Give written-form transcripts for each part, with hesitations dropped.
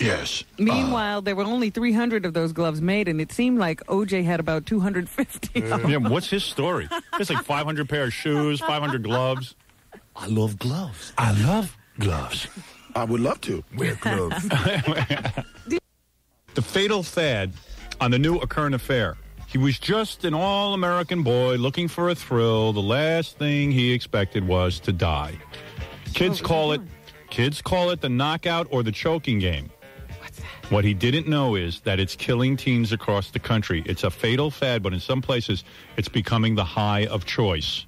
Yes. Meanwhile, there were only 300 of those gloves made, and it seemed like O.J. had about 250 of them. Yeah, what's his story? It's like 500 pair of shoes, 500 gloves. I love gloves. I love gloves. I would love to wear gloves. The fatal fad on the new A Current Affair. He was just an all-American boy looking for a thrill. The last thing he expected was to die. Kids call it the knockout or the choking game. What's that? What he didn't know is that it's killing teens across the country. It's a fatal fad, but in some places, it's becoming the high of choice.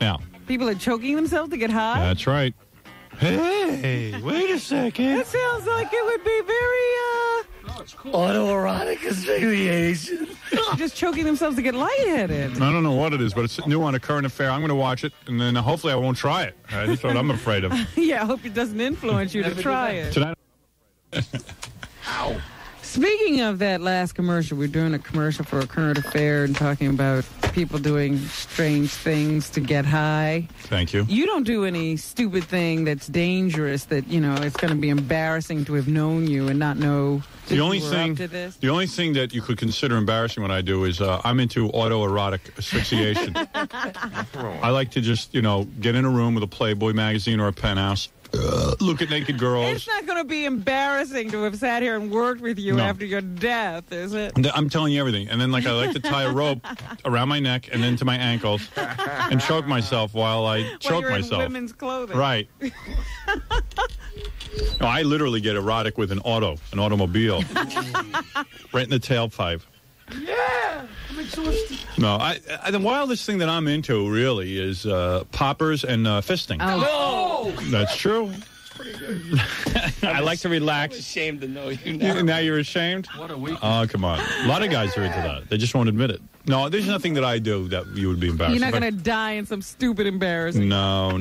Now, People are choking themselves to get high? that's right. Hey, wait a second. That sounds like it would be very, Autoerotic asphyxiation. just choking themselves to get lightheaded. I don't know what it is, but it's new on A Current Affair. I'm going to watch it, and then hopefully I won't try it. That's what I'm afraid of. Yeah, I hope it doesn't influence you to try it. Tonight. Speaking of that last commercial, we're doing a commercial for A Current Affair and talking about people doing strange things to get high. Thank you. You don't do any stupid thing that's dangerous that, it's going to be embarrassing to have known you and not know that The only you were thing, up to this. the only thing that you could consider embarrassing when I do is I'm into autoerotic asphyxiation. I like to just, get in a room with a Playboy magazine or a Penthouse, look at naked girls. It's not going to be embarrassing to have sat here and worked with you No. after your death, is it? I'm telling you everything. And then, I like to tie a rope around my neck and then to my ankles and choke myself while I choke When you're myself. in women's clothing. Right. No, I literally get erotic with an automobile. Right in the tailpipe. Yeah, I'm exhausted. No, the wildest thing that I'm into really is poppers and fisting. Oh. No! That's true. Pretty good. I like to I'm relax. ashamed to know you now. Now you're ashamed? What a week. Oh, come on. A lot of guys are into that. They just won't admit it. No, there's nothing that I do that you would be embarrassed. You're not going to die in some stupid embarrassing. No.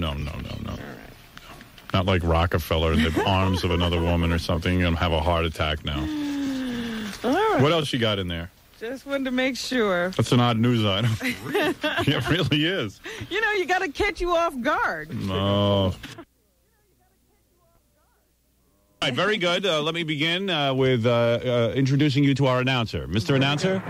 Not like Rockefeller in the arms of another woman or something. You're going to have a heart attack now. All right. What else you got in there? Just wanted to make sure. That's an odd news item. It really is. You got to catch you off guard. No. All right, very good. Let me begin with introducing you to our announcer. Mr. Announcer?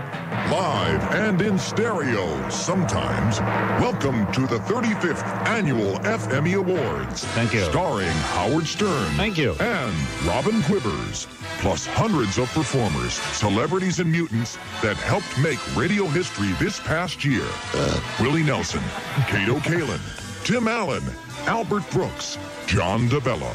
Live and in stereo, sometimes. Welcome to the 35th Annual F-Emmy Awards. Thank you. Starring Howard Stern. Thank you. And Robin Quivers. Plus hundreds of performers, celebrities and mutants that helped make radio history this past year. Willie Nelson, Kato Kalin, Tim Allen, Albert Brooks, John DeBella,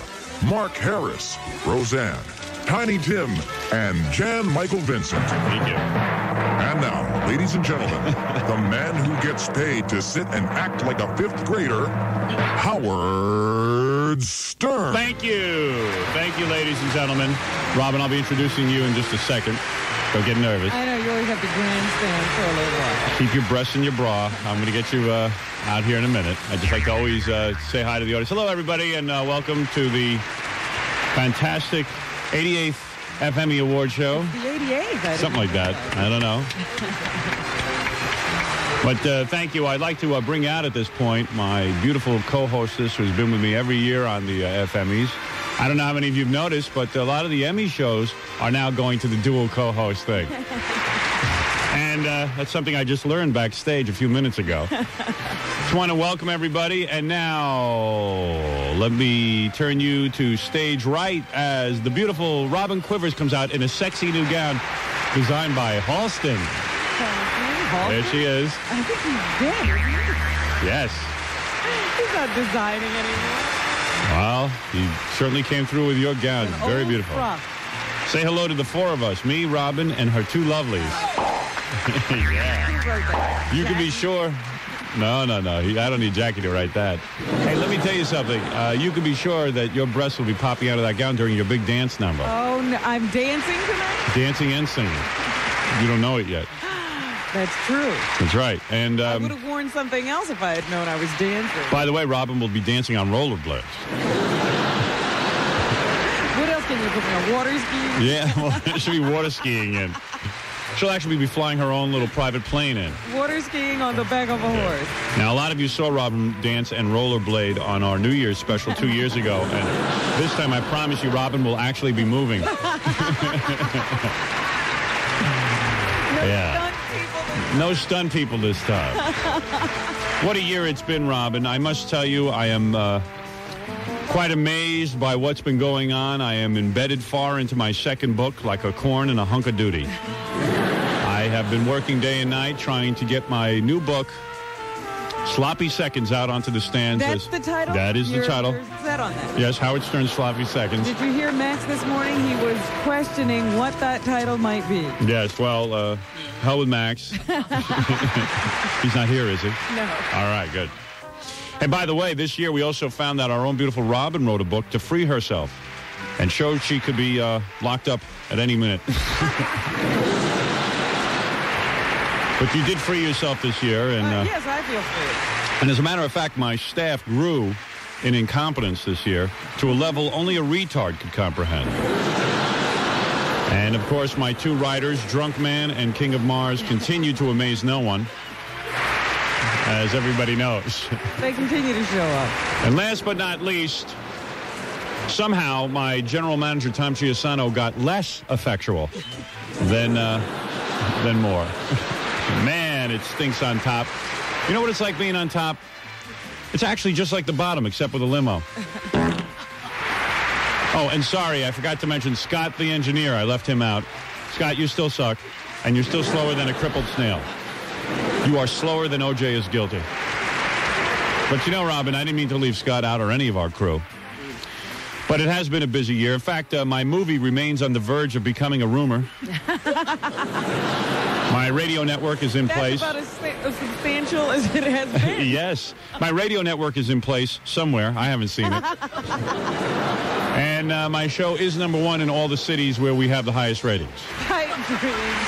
Mark Harris, Roseanne, Tiny Tim, and Jan Michael Vincent. Thank you. And now, ladies and gentlemen, the man who gets paid to sit and act like a fifth grader, Howard Stern. Thank you. Thank you, ladies and gentlemen. Robin, I'll be introducing you in just a second. Don't get nervous. I know you always have to grandstand for a little while. Keep your breasts in your bra. I'm going to get you out here in a minute. I just like to always say hi to the audience. Hello, everybody, and welcome to the fantastic 88th F-Emmy Award Show. The 88th. Something like that. I don't know. But thank you. I'd like to bring out at this point my beautiful co-hostess who's been with me every year on the F-Emmys. I don't know how many of you have noticed, but a lot of the Emmy shows are now going to the dual co-host thing. And that's something I just learned backstage a few minutes ago. Just want to welcome everybody. And now let me turn you to stage right as the beautiful Robin Quivers comes out in a sexy new gown designed by Halston. There she is. I think he's dead, isn't he? Yes. He's not designing anymore. Well, he certainly came through with your gown. Very Old beautiful. frock. Say hello to the four of us, me, Robin, and her two lovelies. Yeah. Who wrote that? You can be sure. No. I don't need Jackie to write that. Hey, let me tell you something. You can be sure that your breasts will be popping out of that gown during your big dance number. Oh, no, I'm dancing tonight? Dancing and singing. You don't know it yet. That's true. That's right. And I would have worn something else if I had known I was dancing. by the way, Robin will be dancing on rollerblades. What else can you put me on? Water skiing? Yeah, well, there should be water skiing in. She'll actually be flying her own little private plane in. Water skiing on the back of a horse. Now, a lot of you saw Robin dance and rollerblade on our New Year's special 2 years ago. And this time, I promise you, Robin will actually be moving. No stunt people this time. What a year it's been, Robin. I must tell you, I am quite amazed by what's been going on. I am embedded far into my second book like a corn in a hunk of duty. I have been working day and night trying to get my new book, Sloppy Seconds, out onto the stands. That's the title? That is the title. You're set on that. Yes, Howard Stern's Sloppy Seconds. Did you hear Max this morning? He was questioning what that title might be. Yes, well, hell with Max. He's not here, is he? No. All right, good. And by the way, this year we also found that our own beautiful Robin wrote a book to free herself and showed she could be locked up at any minute. But you did free yourself this year. And yes, I feel free. And as a matter of fact, my staff grew in incompetence this year to a level only a retard could comprehend. And, of course, my two writers, Drunk Man and King of Mars, continue to amaze no one, as everybody knows. They continue to show up. And last but not least, somehow my general manager, Tom Chiasano, got less effectual than more. Man, it stinks on top. You know what it's like being on top? It's actually just like the bottom, except with a limo. Oh, and sorry, I forgot to mention Scott, the engineer. I left him out. Scott, you still suck, and you're still slower than a crippled snail. You are slower than O.J. is guilty. But you know, Robin, I didn't mean to leave Scott out or any of our crew. But it has been a busy year. In fact, my movie remains on the verge of becoming a rumor. My radio network is in place. That's about as substantial as it has been. Yes. My radio network is in place somewhere. I haven't seen it. And my show is #1 in all the cities where we have the highest ratings. Pipe dreams.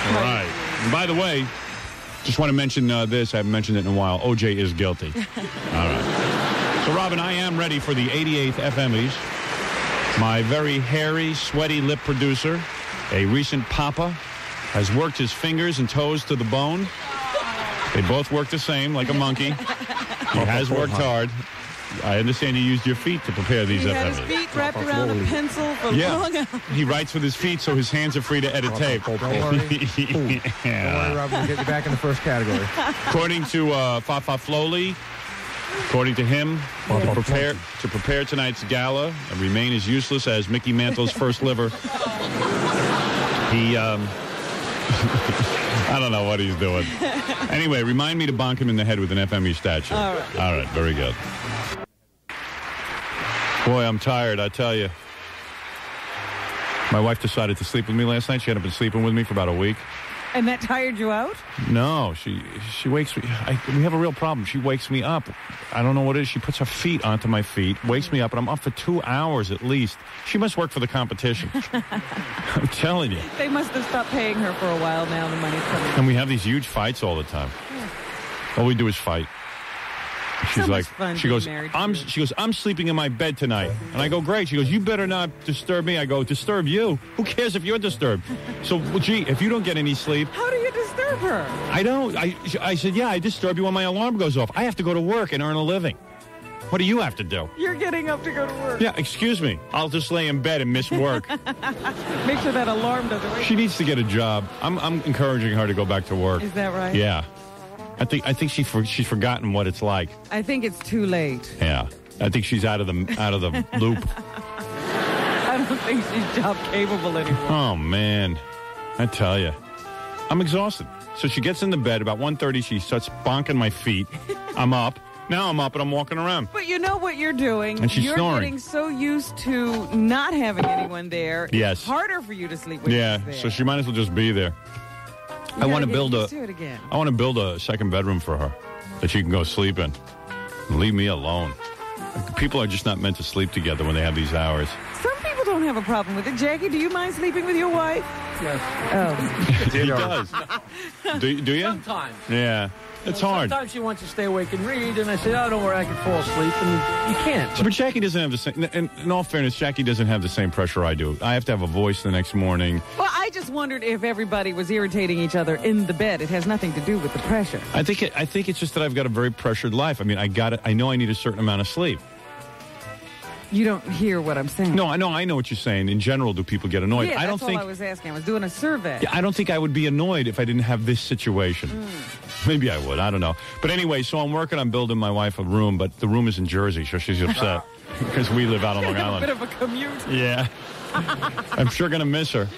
All right. And by the way, just want to mention this. I haven't mentioned it in a while. O.J. is guilty. All right. So, Robin, I am ready for the 88th F-Emmys. My very hairy, sweaty lip producer, a recent papa, has worked his fingers and toes to the bone. They both work the same, like a monkey. He has worked hard. I understand you used your feet to prepare these He F-Emmys. had his feet wrapped around a pencil for long hours. He writes with his feet so his hands are free to edit tape. Don't worry, Rob, we'll get you back in the first category. According to Fafa Flowley, according to him, to prepare tonight's gala and remain as useless as Mickey Mantle's first liver, he, I don't know what he's doing. Anyway, remind me to bonk him in the head with an FME statue. All right. All right, very good. Boy, I'm tired, I tell you. My wife decided to sleep with me last night. She had been sleeping with me for about a week. And that tired you out? No, she wakes me. We have a real problem. She wakes me up. I don't know what it is. She puts her feet onto my feet, wakes me up, and I'm up for 2 hours at least. She must work for the competition. I'm telling you. They must have stopped paying her for a while now. The money's coming. And we have these huge fights all the time. Yeah. All we do is fight. She's so like, much fun she goes, married I'm sleeping in my bed tonight. And I go, great. She goes, you better not disturb me. I go, disturb you? Who cares if you're disturbed? So, gee, if you don't get any sleep. How do you disturb her? I don't. I said, yeah, I disturb you when my alarm goes off. I have to go to work and earn a living. What do you have to do? You're getting up to go to work. Yeah, excuse me. I'll just lay in bed and miss work. Make sure that alarm doesn't ring. She needs to get a job. I'm encouraging her to go back to work. Is that right? Yeah. I think she's forgotten what it's like. I think it's too late. Yeah. I think she's out of the loop. I don't think she's job capable anymore. Oh, man. I tell you. I'm exhausted. So she gets into bed. About 1:30, she starts bonking my feet. I'm up. Now I'm up and I'm walking around. But you know what you're doing. And she's you're snoring. Getting so used to not having anyone there. Yes. It's harder for you to sleep when Yeah, she's there. so she might as well just be there. You I want to gotta build get used to it again. I want to build a second bedroom for her that she can go sleep in. Leave me alone. People are just not meant to sleep together when they have these hours. Some people don't have a problem with it. Jackie, do you mind sleeping with your wife? Yes. Oh. He does. Do you? Sometimes. Yeah. It's hard. Sometimes she wants to stay awake and read, and I say, oh, don't worry, I can fall asleep, and you can't. But Jackie doesn't have the same, in all fairness, Jackie doesn't have the same pressure I do. I have to have a voice the next morning. Well, I just wondered if everybody was irritating each other in the bed. It has nothing to do with the pressure. I think it's just that I've got a very pressured life. I mean, I know I need a certain amount of sleep. You don't hear what I'm saying. No, I know what you're saying. In general, do people get annoyed? Yeah, I don't that's think all I was asking. I was doing a survey. I don't think I would be annoyed if I didn't have this situation. Maybe I would. I don't know. But anyway, so I'm working on building my wife a room, but the room is in Jersey, so she's upset because we live out on Long Island. A bit of a commute. Yeah. I'm sure going to miss her.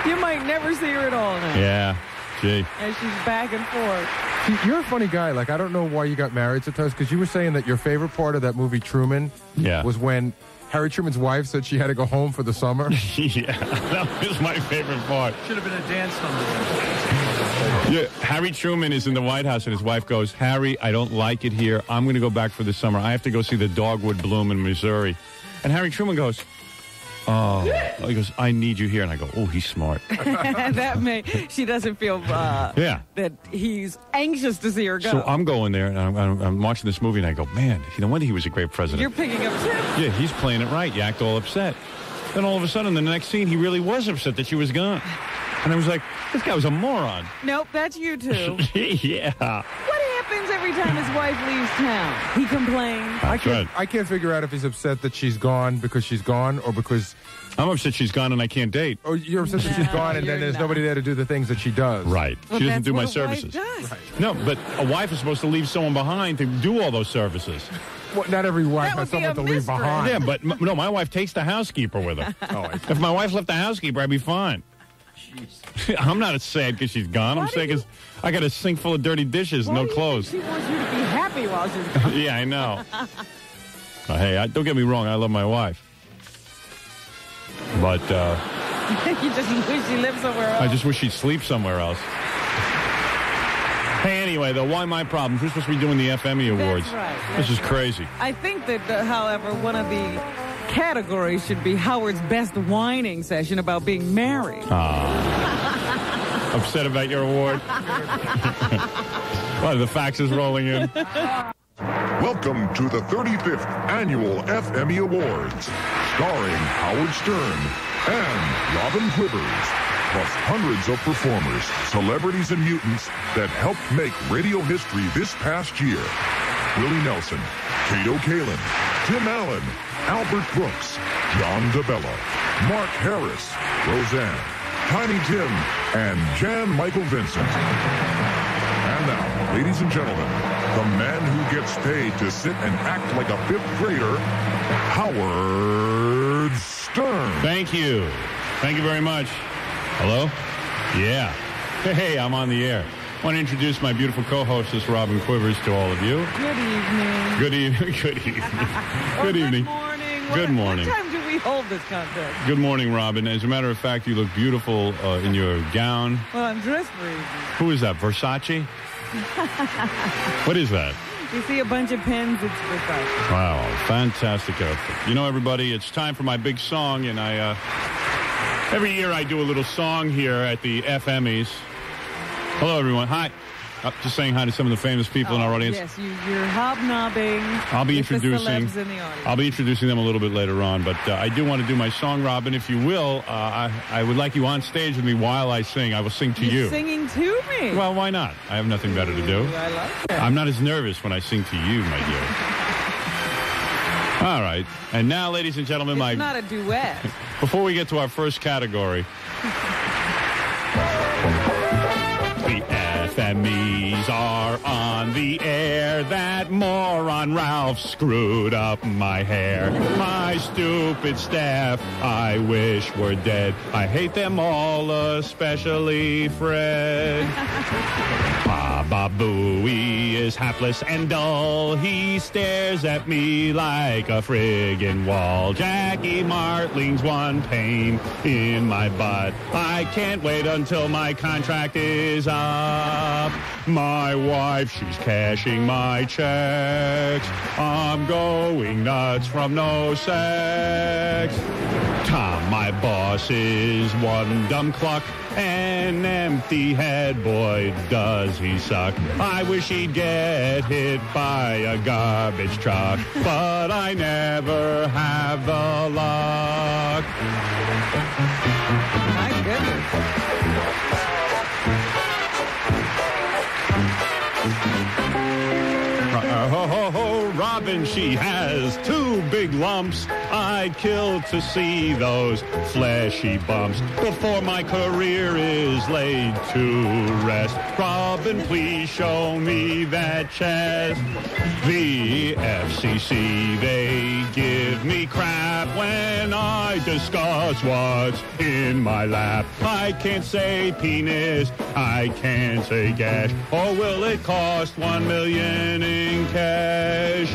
You might never see her at all now. Yeah. Gee. And she's back and forth. See, you're a funny guy. Like, I don't know why you got married sometimes, because you were saying that your favorite part of that movie, Truman, was when Harry Truman's wife said she had to go home for the summer. Yeah, that was my favorite part. Should have been a dance number. Yeah, Harry Truman is in the White House, and his wife goes, Harry, I don't like it here. I'm going to go back for the summer. I have to go see the dogwood bloom in Missouri. And Harry Truman goes, he goes, I need you here. And I go, oh, he's smart. She doesn't feel that he's anxious to see her go. So I'm going there, and I'm watching this movie, and I go, man, no wonder he was a great president. You're picking up tips. Yeah, he's playing it right. You act all upset. Then all of a sudden, in the next scene, he really was upset that she was gone. And I was like, this guy was a moron. Nope, that's you too. Yeah. What happens every time his wife leaves town? He complains. I can't figure out if he's upset that she's gone because she's gone or because... I'm upset she's gone and I can't date. Oh, you're upset that she's gone and then there's nobody there to do the things that she does. Right. Well, she doesn't do my services. Right. No, but a wife is supposed to leave someone behind to do all those services. Well, not every wife has someone to leave behind. Yeah, but no, my wife takes the housekeeper with her. If my wife left the housekeeper, I'd be fine. I'm not sad because she's gone. I'm sad because I got a sink full of dirty dishes, no clothes. She wants you to be happy while she's gone. Yeah, I know. Hey, don't get me wrong. I love my wife. But you just wish she lived somewhere else. I just wish she'd sleep somewhere else. Hey, anyway, though, why my problems? We're supposed to be doing the F-Emmy Awards. That's right. This is crazy. I think that, however, one of the categories should be Howard's best whining session about being married. Upset about your award? Well, the fax is rolling in. Welcome to the 35th Annual F-Emmy Awards, starring Howard Stern and Robin Quivers, plus hundreds of performers, celebrities, and mutants that helped make radio history this past year. Willie Nelson, Kato Kalin, Tim Allen, Albert Brooks, John DeBella, Mark Harris, Roseanne, Tiny Tim, and Jan Michael Vincent. And now, ladies and gentlemen, the man who gets paid to sit and act like a fifth grader, Howard Stern. Thank you. Thank you very much. Hello? Yeah. Hey, I'm on the air. I want to introduce my beautiful co-hostess, Robin Quivers, to all of you. Good evening. Good evening. Good evening. Good evening. Good morning. Good morning. What time do we hold this contest? Good morning, Robin. As a matter of fact, you look beautiful in your gown. Well, I'm dressed for evening. Who is that, Versace? What is that? You see a bunch of pens, it's Versace. Wow, fantastic outfit. You know, everybody, it's time for my big song, and every year I do a little song here at the F-Emmys. Hello, everyone. Hi. Just saying hi to some of the famous people in our audience. Yes, you're hobnobbing. I'll be with introducing. The celebs in the audience. I'll be introducing them a little bit later on, but I do want to do my song, Robin. If you will, I would like you on stage with me while I sing. I will sing to you. You're singing to me. Well, why not? I have nothing better to do. I like that. I'm not as nervous when I sing to you, my dear. All right. And now, ladies and gentlemen, It's not a duet. Before we get to our first category, the F-Emmys are on the air. That moron Ralph screwed up my hair. My stupid staff, I wish were dead. I hate them all, especially Fred. Baba Booey is hapless and dull. He stares at me like a friggin' wall. Jackie Martling's one pain in my butt. I can't wait until my contract is up. My wife, she's cashing my checks. I'm going nuts from no sex. Tom My boss is one dumb cluck, an empty head, boy, does he suck. I wish he'd get hit by a garbage truck, but I never have the luck. My goodness. Robin, she has 2 big lumps. I'd kill to see those fleshy bumps before my career is laid to rest. Robin, please show me that chest. The FCC, they give me crap when I discuss what's in my lap. I can't say penis, I can't say gash, or will it cost $1 million in cash?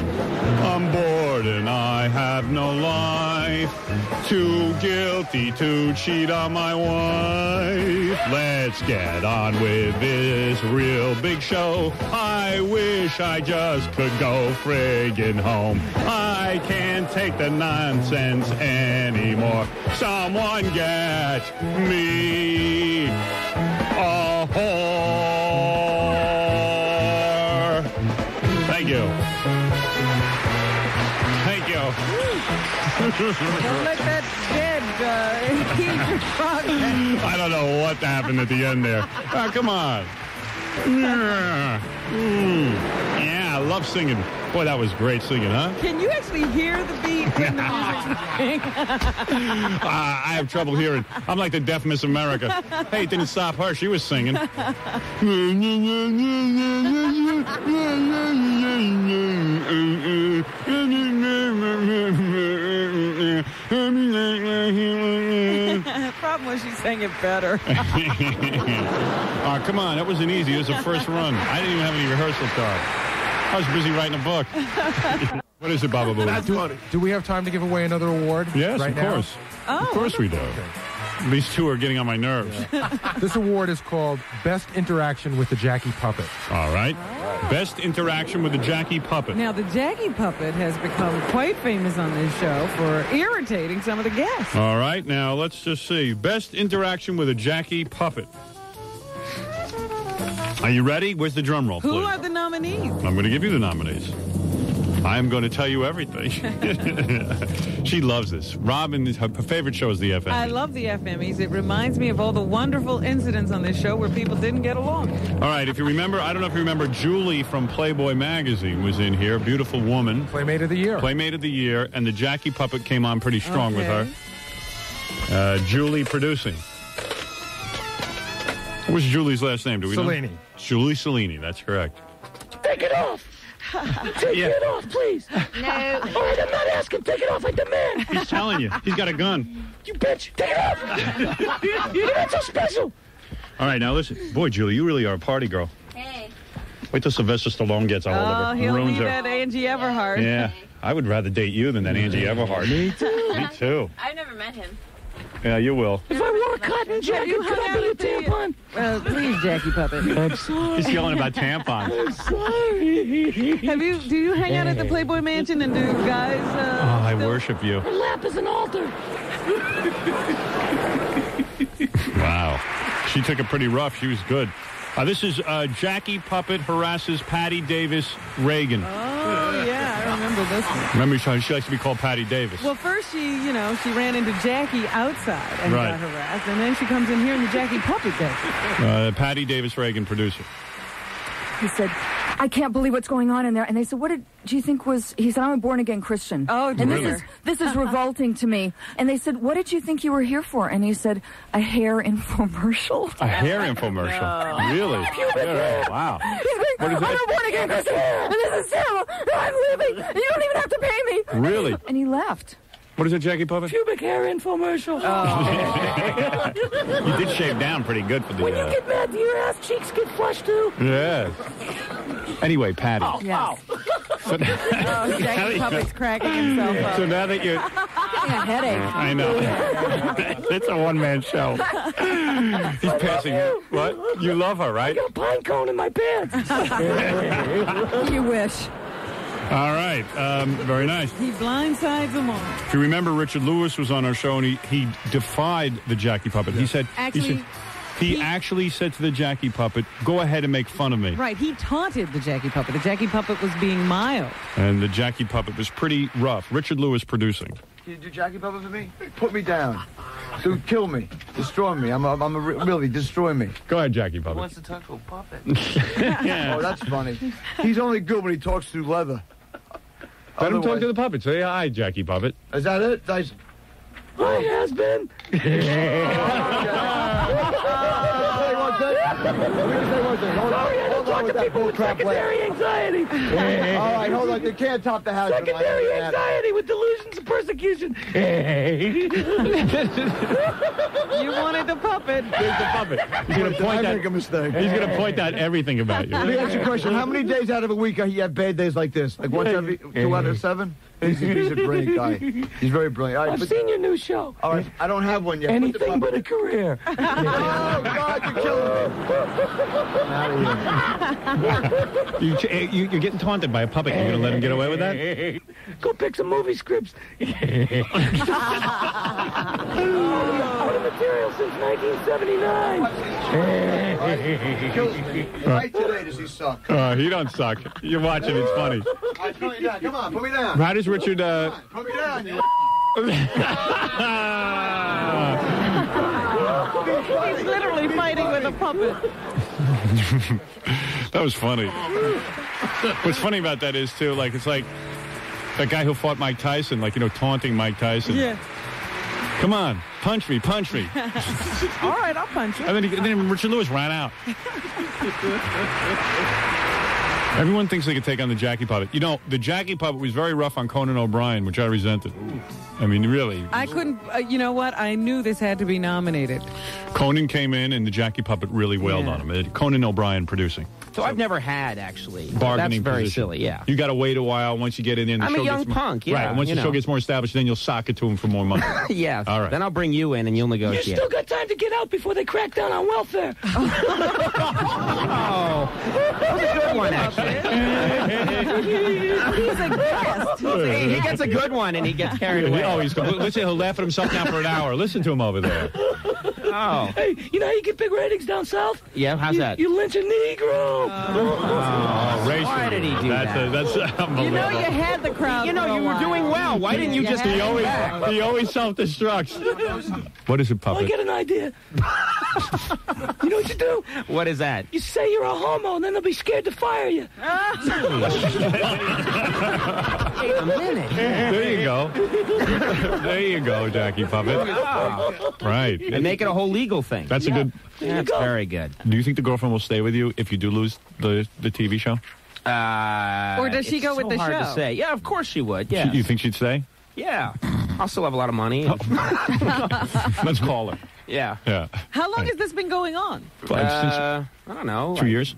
I'm bored and I have no life, too guilty to cheat on my wife. Let's get on with this real big show. I wish I just could go friggin' home. I can't take the nonsense anymore. Someone get me a whore. Thank you. Thank you. Don't let that dead keep your progress. I don't know what happened at the end there. Oh, come on. Yeah, I love singing. Boy, that was great singing, huh? Can you actually hear the beat when the music's playing? I have trouble hearing. I'm like the deaf Miss America. Hey, it didn't stop her. She was singing. The problem was she sang it better. Oh, come on. That wasn't easy. It was the first run. I didn't even have any rehearsal time. I was busy writing a book. What is it, Baba Boo? That's funny. Do we have time to give away another award? Yes, right of now? course. Oh, of course we do. These 2 are getting on my nerves. This award is called Best Interaction with the Jackie Puppet. All right. Best interaction with the Jackie Puppet. Now, the Jackie Puppet has become quite famous on this show for irritating some of the guests. All right. Now, let's just see. Best interaction with a Jackie Puppet. Are you ready? Where's the drum roll, please? Who are the nominees? I'm going to give you the nominees. I'm going to tell you everything. She loves this. Robin, her favorite show is the F-Emmys. I love the F-Emmys. It reminds me of all the wonderful incidents on this show where people didn't get along. All right, if you remember, I don't know if you remember, Julie from Playboy magazine was in here. Beautiful woman. Playmate of the Year. Playmate of the Year, and the Jackie Puppet came on pretty strong with her. Julie producing. What was Julie's last name? Do we know? Cellini. Julie Cellini, that's correct. Take it off. Take it off, please. No. All right, I'm not asking. Take it off. I demand. He's telling you. He's got a gun. You bitch. Take it off. You're not so special. All right, now listen. Boy, Julie, you really are a party girl. Hey. Wait till Sylvester Stallone gets a hold of her. He'll Ruins leave her. that Angie Everhart. Yeah. I would rather date you than that Angie Everhart. Me too. Me too. I've never met him. Yeah, you will. If I wore a cotton jacket, could I be a tampon? Please, Jackie Puppet. I'm sorry. He's yelling about tampons. I'm sorry. Do you hang out at the Playboy Mansion and do guys? I worship you. Her lap is an altar. Wow. She took it pretty rough. She was good. This is Jackie Puppet harasses Patty Davis Reagan. Oh, yeah, I remember this one. Remember, she likes to be called Patty Davis. Well, first she ran into Jackie outside and Right. got harassed, and then she comes in here and the Jackie Puppet does it. Patty Davis Reagan, producer. He said, I can't believe what's going on in there. And they said, what do you think was... He said, I'm a born-again Christian. Oh, and dear. this is revolting to me. And they said, what did you think you were here for? And he said, a hair infomercial. A hair infomercial. No. Really? Yeah, wow. What is I'm that? a born-again Christian, and this is terrible. I'm leaving. You don't even have to pay me. Really? And he left. What is it, Jackie Puppet? Pubic hair infomercial. You did shave down pretty good for the... When you get mad, do your ass cheeks get flushed too? Yes. Anyway, Patty. Yes. Jackie Puppet's cracking himself up. So now that you're... Getting a headache. I know. It's a one-man show. He's passing... What? You love her, right? I got a pine cone in my pants. You wish. All right. Very nice. He blindsides them all. If you remember, Richard Lewis was on our show, and he defied the Jackie Puppet. He said... He actually said to the Jackie Puppet, go ahead and make fun of me. Right. He taunted the Jackie Puppet. The Jackie Puppet was being mild. And the Jackie Puppet was pretty rough. Richard Lewis producing. Can you do Jackie Puppet for me? Put me down. So kill me. Destroy me. Really, destroy me. Go ahead, Jackie Puppet. He wants to talk to a puppet. Yeah. Oh, that's funny. He's only good when he talks through leather. Let him talk to the puppet. Say hi, Jackie Puppet. Is that it? Nice. Hi, has-been. Sorry, I don't talk to people with secondary anxiety. All right, hold on. You can't top the house. Secondary anxiety with delusions of persecution. You wanted the puppet. There's the puppet. He's going to point make a mistake. He's going to point out everything about you. Let me ask you a question. How many days out of a week you have bad days like this? Like once every 2 out of 7? He's a brilliant guy. He's very brilliant. All right, I've seen your new show. All right, I don't have one yet. Anything but a career. Oh, God, you're killing me. You're getting taunted by a puppet. You're going to let him get away with that? Go pick some movie scripts. Out of material since 1979. Kills me. Right today does he suck. He don't suck. You're watching. It's funny. I put me down. Come on, put me down. How does Richard... Put me down, you He's literally fighting with a puppet. That was funny. What's funny about that is, too, like, it's like that guy who fought Mike Tyson, like, taunting Mike Tyson. Yeah. Come on, punch me, punch me. All right, I'll punch you. And then Richard Lewis ran out. Everyone thinks they could take on the Jackie Puppet. The Jackie Puppet was very rough on Conan O'Brien, which I resented. I mean, really. I couldn't, you know what? I knew this had to be nominated. Conan came in, and the Jackie Puppet really wailed on him. Conan O'Brien producing. So I've never had, actually. Bargaining That's very position. silly, yeah. You got to wait a while once you get in there. And I'm a young punk, yeah. Right, and once the show gets more established, then you'll sock it to him for more money. Yeah. All right. Then I'll bring you in, and you'll You negotiate. still got time to get out before they crack down on welfare. Oh. That was a good one, actually. He's a guest. He gets a good one, and he gets carried away. Oh, he's completely. Listen, he'll laugh at himself now for an hour. Listen to him over there. Oh. Hey, you know how you get big ratings down south? Yeah, how's that? You lynch a Negro. Oh, racial. Why did he do that? That's unbelievable. You know you had the crowd. You were doing well. Why didn't you just... He always self-destructs. What is it, I puppet? get an idea. You know what you do? What is that? You say you're a homo, and then they'll be scared to fire you. Wait a minute. There you go. There you go, Jackie Puppet. Oh. Right. And make it a whole legal thing. That's a good... That's very good. Do you think the girlfriend will stay with you if you do lose the TV show? Or does she go with the hard show? To say. Yeah, of course she would. Yeah. You think she'd stay? Yeah. I'll still have a lot of money. Let's call her. Yeah. Yeah. How long has this been going on? I don't know. 2 years?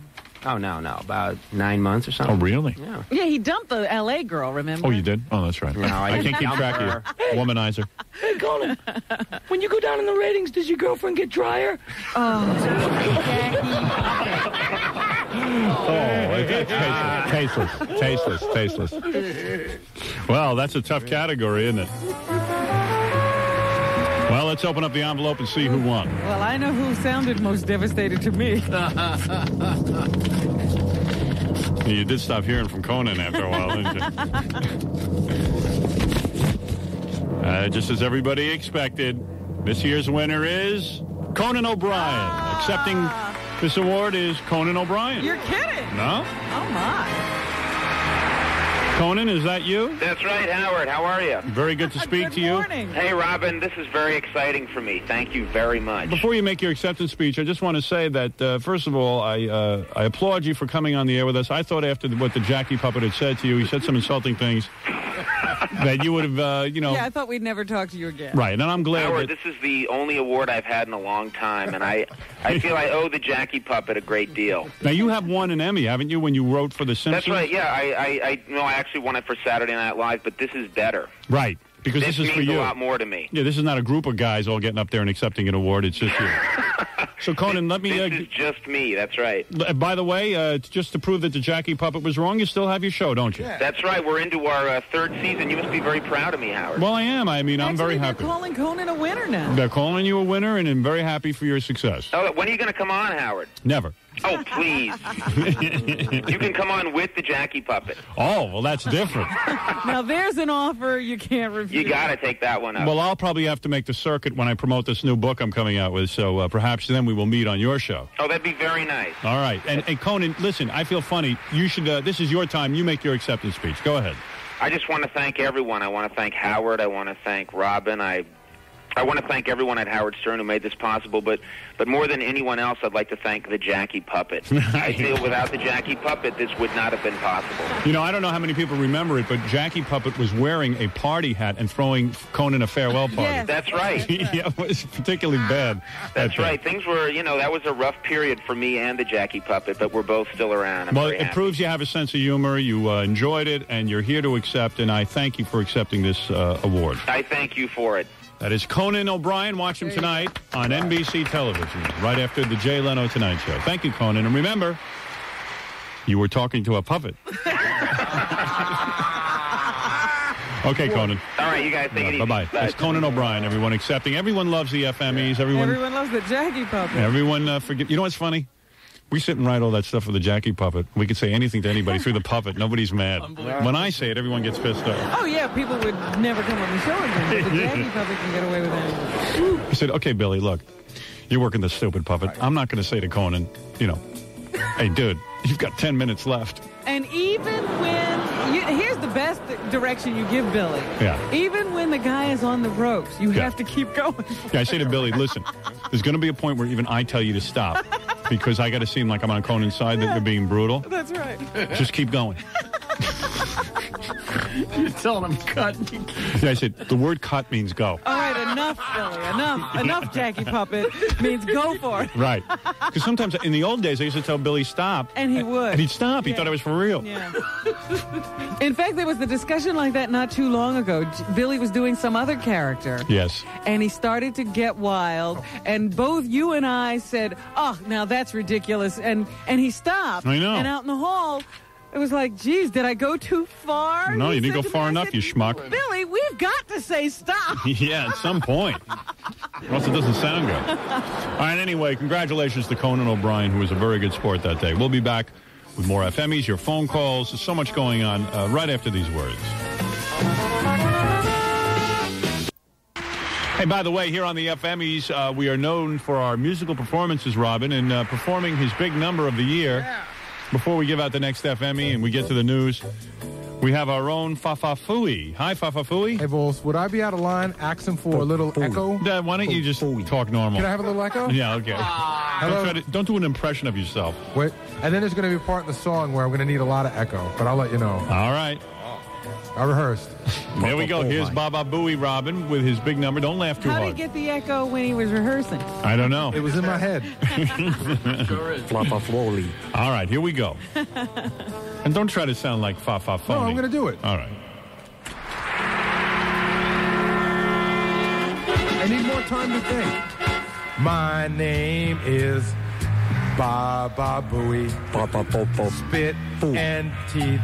Oh, no. About 9 months or something. Oh, really? Yeah. Yeah, he dumped the L.A. girl, remember? Oh, you did? Oh, that's right. No, I can't keep track of you. Womanizer. Hey, Conan, when you go down in the ratings, does your girlfriend get drier? Oh, tasteless. Well, that's a tough category, isn't it? Well, let's open up the envelope and see who won. Well, I know who sounded most devastated to me. You did stop hearing from Conan after a while, didn't you? Just as everybody expected, this year's winner is Conan O'Brien. Accepting this award is Conan O'Brien. You're kidding. No? Oh, my. Conan, is that you? That's right, Howard. How are you? Very good to speak to you. Good morning. Hey, Robin, this is very exciting for me. Thank you very much. Before you make your acceptance speech, I just want to say that, first of all, I applaud you for coming on the air with us. I thought after what the Jackie Puppet had said to you, he said some insulting things, that you would have, Yeah, I thought we'd never talk to you again. Right, and I'm glad Howard, that... this is the only award I've had in a long time, and I feel I owe the Jackie Puppet a great deal. Now, you have won an Emmy, haven't you, when you wrote for The Simpsons? That's right, yeah. I actually won it for Saturday Night Live, but this is better. Right. because this is for means you. a lot more to me. Yeah, this is not a group of guys all getting up there and accepting an award. It's just you. So, Conan, let me... This is just me, that's right. By the way, just to prove that the Jackie puppet was wrong, you still have your show, don't you? Yeah. That's right. We're into our third season. You must be very proud of me, Howard. Well, I am. I mean, I'm very happy. They're calling Conan a winner now. They're calling you a winner, and I'm very happy for your success. Oh, when are you going to come on, Howard? Never. Oh, please. You can come on with the Jackie puppet. Oh, well, that's different. Now, there's an offer you can't refuse. You got to take that one up. Well, I'll probably have to make the circuit when I promote this new book I'm coming out with, so perhaps then we will meet on your show. Oh, that'd be very nice. All right. And Conan, listen, I feel funny. You should, this is your time. You make your acceptance speech. Go ahead. I just want to thank everyone. I want to thank Howard. I want to thank Robin. I want to thank everyone at Howard Stern who made this possible, but more than anyone else, I'd like to thank the Jackie puppet. I feel without the Jackie puppet, this would not have been possible. You know, I don't know how many people remember it, but Jackie Puppet was wearing a party hat and throwing Conan a farewell party. Yes. That's right. Yeah, it was particularly bad. That's right. Things were, that was a rough period for me and the Jackie puppet, but we're both still around. I'm well, very it happy. proves you have a sense of humor, you enjoyed it, and you're here to accept, and I thank you for accepting this award. I thank you for it. That is Conan O'Brien. Watch him tonight on NBC television, right after the Jay Leno Tonight Show. Thank you, Conan. And remember, you were talking to a puppet. Okay, Conan. All right, you guys take it easy. Bye-bye. That's Conan O'Brien, everyone accepting. Everyone loves the F-Emmys. Everyone loves the Jackie puppet. Everyone forget. You know what's funny? We sit and write all that stuff for the Jackie puppet. We could say anything to anybody through the puppet. Nobody's mad. When I say it, everyone gets pissed off. Oh, yeah, people would never come on the show again, but the Jackie puppet can get away with anything. I said, okay, Billy, look, you're working the stupid puppet. I'm not going to say to Conan, hey, dude, you've got 10 minutes left. And even when, here's the best direction you give Billy. Yeah. Even when the guy is on the ropes, you have to keep going. Yeah, I say to Billy, listen, there's going to be a point where even I tell you to stop because I got to seem like I'm on Conan's side, that you're being brutal. That's right. Just keep going. You're telling him cut. Yeah, I said, the word cut means go. All right, enough, Billy. Enough, Jackie puppet means go for it. Right. Because sometimes in the old days, I used to tell Billy, stop. And he would. And he'd stop. He thought I was for real. Yeah. In fact, there was a discussion like that not too long ago. Billy was doing some other character. Yes. And he started to get wild. And both you and I said, oh, now that's ridiculous. And he stopped. I know. And out in the hall, it was like, geez, did I go too far? No, He you didn't said go to far me, enough, I said, you schmuck. Billy, we've got to say stop. Yeah, at some point. Or else it doesn't sound good. All right, anyway, congratulations to Conan O'Brien, who was a very good sport that day. We'll be back with more F-Emmys, your phone calls. There's so much going on right after these words. Hey, by the way, here on the F-Emmys, we are known for our musical performances, Robin, and performing his big number of the year. Yeah. Before we give out the next F-Emmy and we get to the news, we have our own Fafafui. Hi, Fafafui. Hey, Vols, would I be out of line asking for a little echo? Why don't you just talk normal? Can I have a little echo? Yeah, okay. Don't do an impression of yourself. Wait, and then there's going to be a part in the song where I'm going to need a lot of echo, but I'll let you know. All right. I rehearsed. There we go. Here's Baba Booey Robin with his big number. Don't laugh too hard. How did he get the echo when he was rehearsing? I don't know. It was in my head. Sure is. All right, here we go. And don't try to sound like Fa-Fa Phony. No, I'm going to do it. All right. I need more time to think. My name is Baba Booey. Spit and teeth.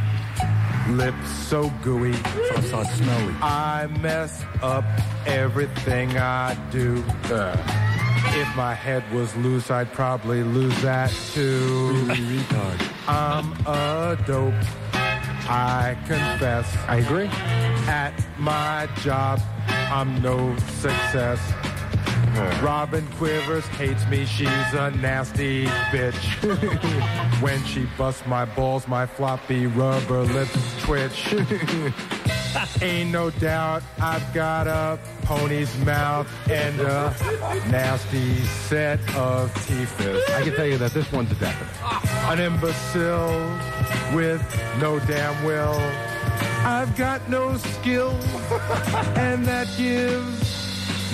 Lips so gooey, snowy. I mess up everything I do. If my head was loose, I'd probably lose that too. I'm a dope, I confess. I agree. At my job, I'm no success. Robin Quivers hates me, she's a nasty bitch. When she busts my balls, my floppy rubber lips twitch. Ain't no doubt I've got a pony's mouth and a nasty set of teeth. I can tell you that this one's a definite. An imbecile with no damn will. I've got no skill, and that gives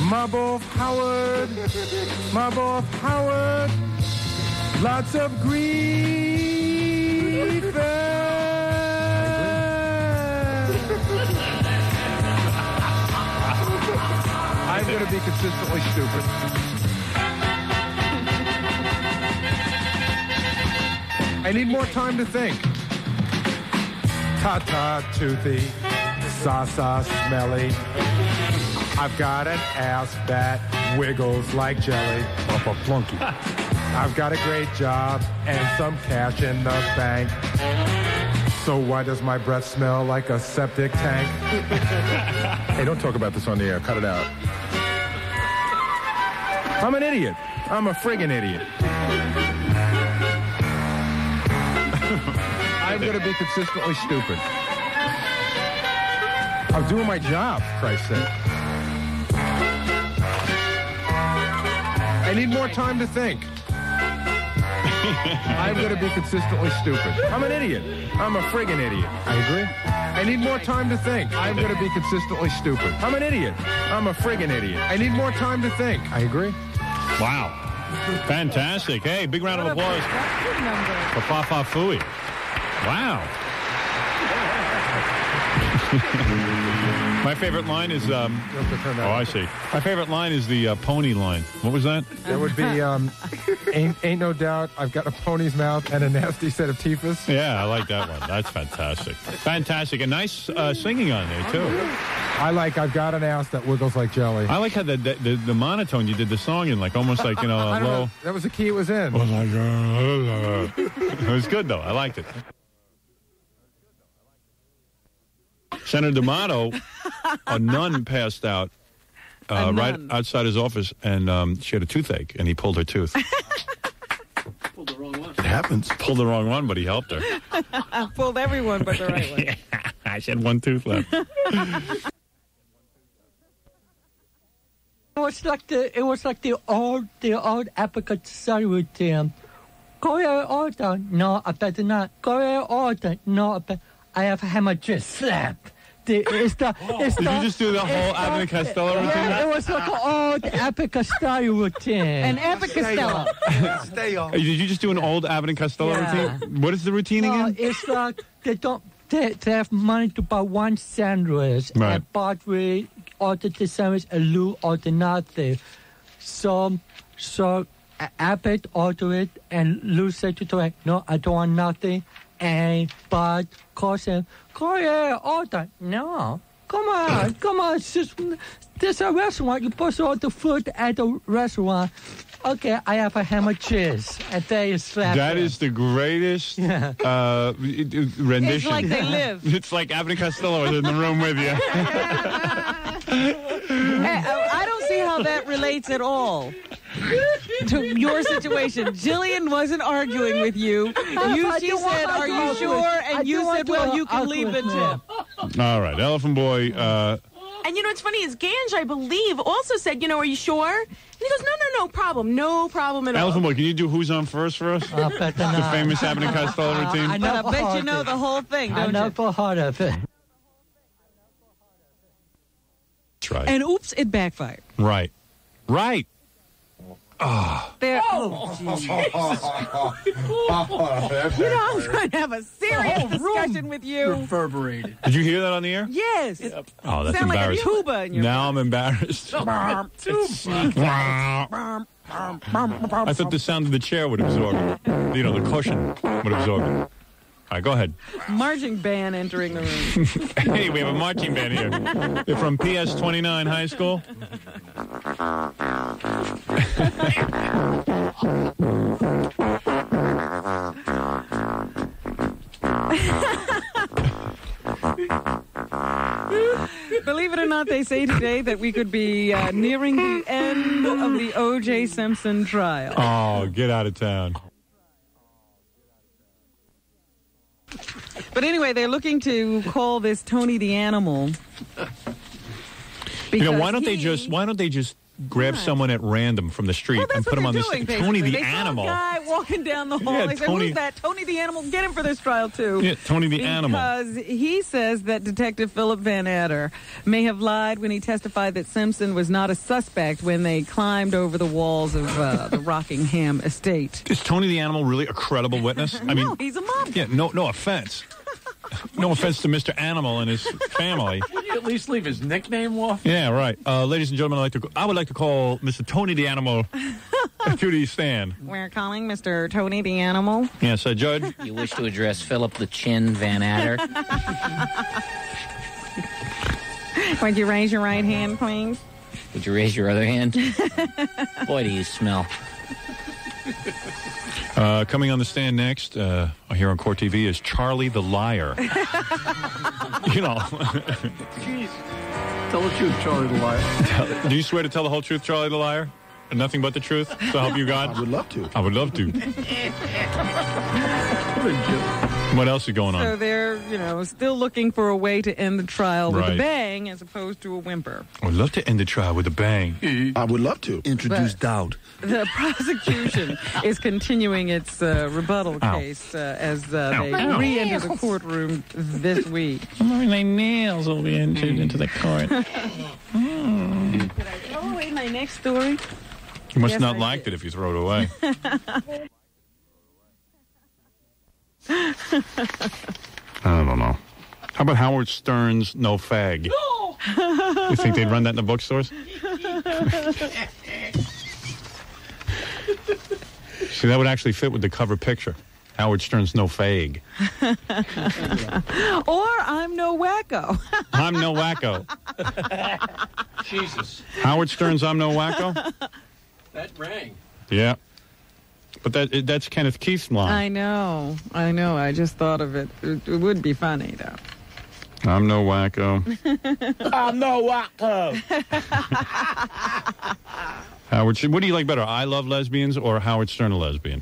my boy Howard, lots of grief. going to be consistently stupid. I need more time to think. Ta-ta, toothy, sa-sa, smelly. I've got an ass that wiggles like jelly. Up a flunky. I've got a great job and some cash in the bank. So why does my breath smell like a septic tank? Hey, don't talk about this on the air. Cut it out. I'm an idiot. I'm a friggin' idiot. I'm going to be consistently stupid. I'm doing my job, for Christ's sake. I need more time to think. I'm going to be consistently stupid. I'm an idiot. I'm a friggin' idiot. I agree. I need more time to think. I'm going to be consistently stupid. I'm an idiot. I'm a friggin' idiot. I need more time to think. I agree. Wow. Fantastic. Hey, big round of applause for Fa-Fa Fooey. Wow. My favorite line is, I see. My favorite line is the pony line. What was that? That would be, ain't no doubt I've got a pony's mouth and a nasty set of teethus. Yeah, I like that one. That's fantastic. Fantastic. And nice singing on there, too. I've got an ass that wiggles like jelly. I like how the monotone you did the song in, like almost like, low. That was the key it was in. It was good, though. I liked it. Senator D'Amato, a nun passed out right outside his office, and she had a toothache, and he pulled her tooth. Pulled the wrong one. It happens. Pulled the wrong one, but he helped her. I pulled everyone but the right one. Yeah, she had one tooth left. It was like the old epic routine. Go ahead, order. No, I better not. Go ahead, order. No, I have a hammer just slap. Did you just do the whole Abbott and Costello routine? Yeah, it was like an old Abbott Costello routine. An Abbott Costello. Stay on. Did you just do an old Abbott and Costello routine? What is the routine again? It's like they have money to buy one sandwich. Right. And but we ordered the sandwich and Lou ordered nothing. So Abbott ordered it and Lou said to her, no, I don't want nothing. And but said, go ahead, order. No, come on. This a restaurant. You're supposed to order food at the restaurant. Okay, I have a ham and cheese. And there you slap. That is the greatest rendition. It's like they live. It's like Abbott and Costello is in the room with you. I don't see how that relates at all to your situation. Jillian wasn't arguing with you. She said, are you sure? And you said, well, you can leave the tip. All right, Elephant Boy. And it's funny, is Ganj, I believe, also said, are you sure? And he goes, no problem. No problem at all. Elephant Boy, can you do Who's On First for us? The famous Abbott and Costello routine? I bet you know the whole thing, don't you? I never heard of it. That's right. And oops, it backfired. Right. Oh. I'm trying to have a serious discussion with you. Reverberated. Did you hear that on the air? Yes. Yep. Oh, that's sound embarrassing. Like a tuba in your now I'm embarrassed. I thought the sound of the chair would absorb it. The cushion would absorb it. All right, go ahead. Marching band entering the room. Hey, we have a marching band here. They're from PS 29 High School. Believe it or not, they say today that we could be nearing the end of the O.J. Simpson trial. Oh, get out of town. But anyway, they're looking to call this Tony the Animal. Why don't they just grab someone at random from the street and put him on this Tony the Animal? They saw a guy walking down the hall. Yeah, they said, who's that? Tony the Animal. Get him for this trial, too. Yeah, Tony the Animal. Because he says that Detective Philip Van Adder may have lied when he testified that Simpson was not a suspect when they climbed over the walls of the Rockingham estate. Is Tony the Animal really a credible witness? No, he's a mob. Yeah, no offense. No offense to Mr. Animal and his family. Would you at least leave his nickname off? Yeah, right. Ladies and gentlemen, I would like to call Mr. Tony the Animal to the stand. We're calling Mr. Tony the Animal. Yes, Judge. You wish to address Philip the Chin Van Adder? Would you raise your right hand, please? Would you raise your other hand? Boy, do you smell. Coming on the stand next, here on Court TV, is Charlie the Liar. You know. Jeez. Tell the truth, Charlie the Liar. Do you swear to tell the whole truth, Charlie the Liar? And nothing but the truth? So help you God? I would love to. I would love to. What else is going on? So they're, still looking for a way to end the trial with a Right. bang as opposed to a whimper. I would love to end the trial with a bang. I would love to. Introduce But- doubt. The prosecution is continuing its rebuttal case as they re-enter the courtroom this week. My nails will be entered into the court. Could I throw away my next story? You must Yes, not I like did. it if you throw it away. I don't know. How about Howard Stern's No Fag? No! You think they'd run that in the bookstores? See, that would actually fit with the cover picture. Howard Stern's No Fag. Or I'm no wacko. I'm no wacko. Jesus. Howard Stern's I'm no wacko? That rang. Yeah. But that's Kenneth Keith's line. I know. I just thought of it. It would be funny, though. I'm no wacko. I'm no wacko. Howard, what do you like better, I Love Lesbians or Howard Stern a Lesbian?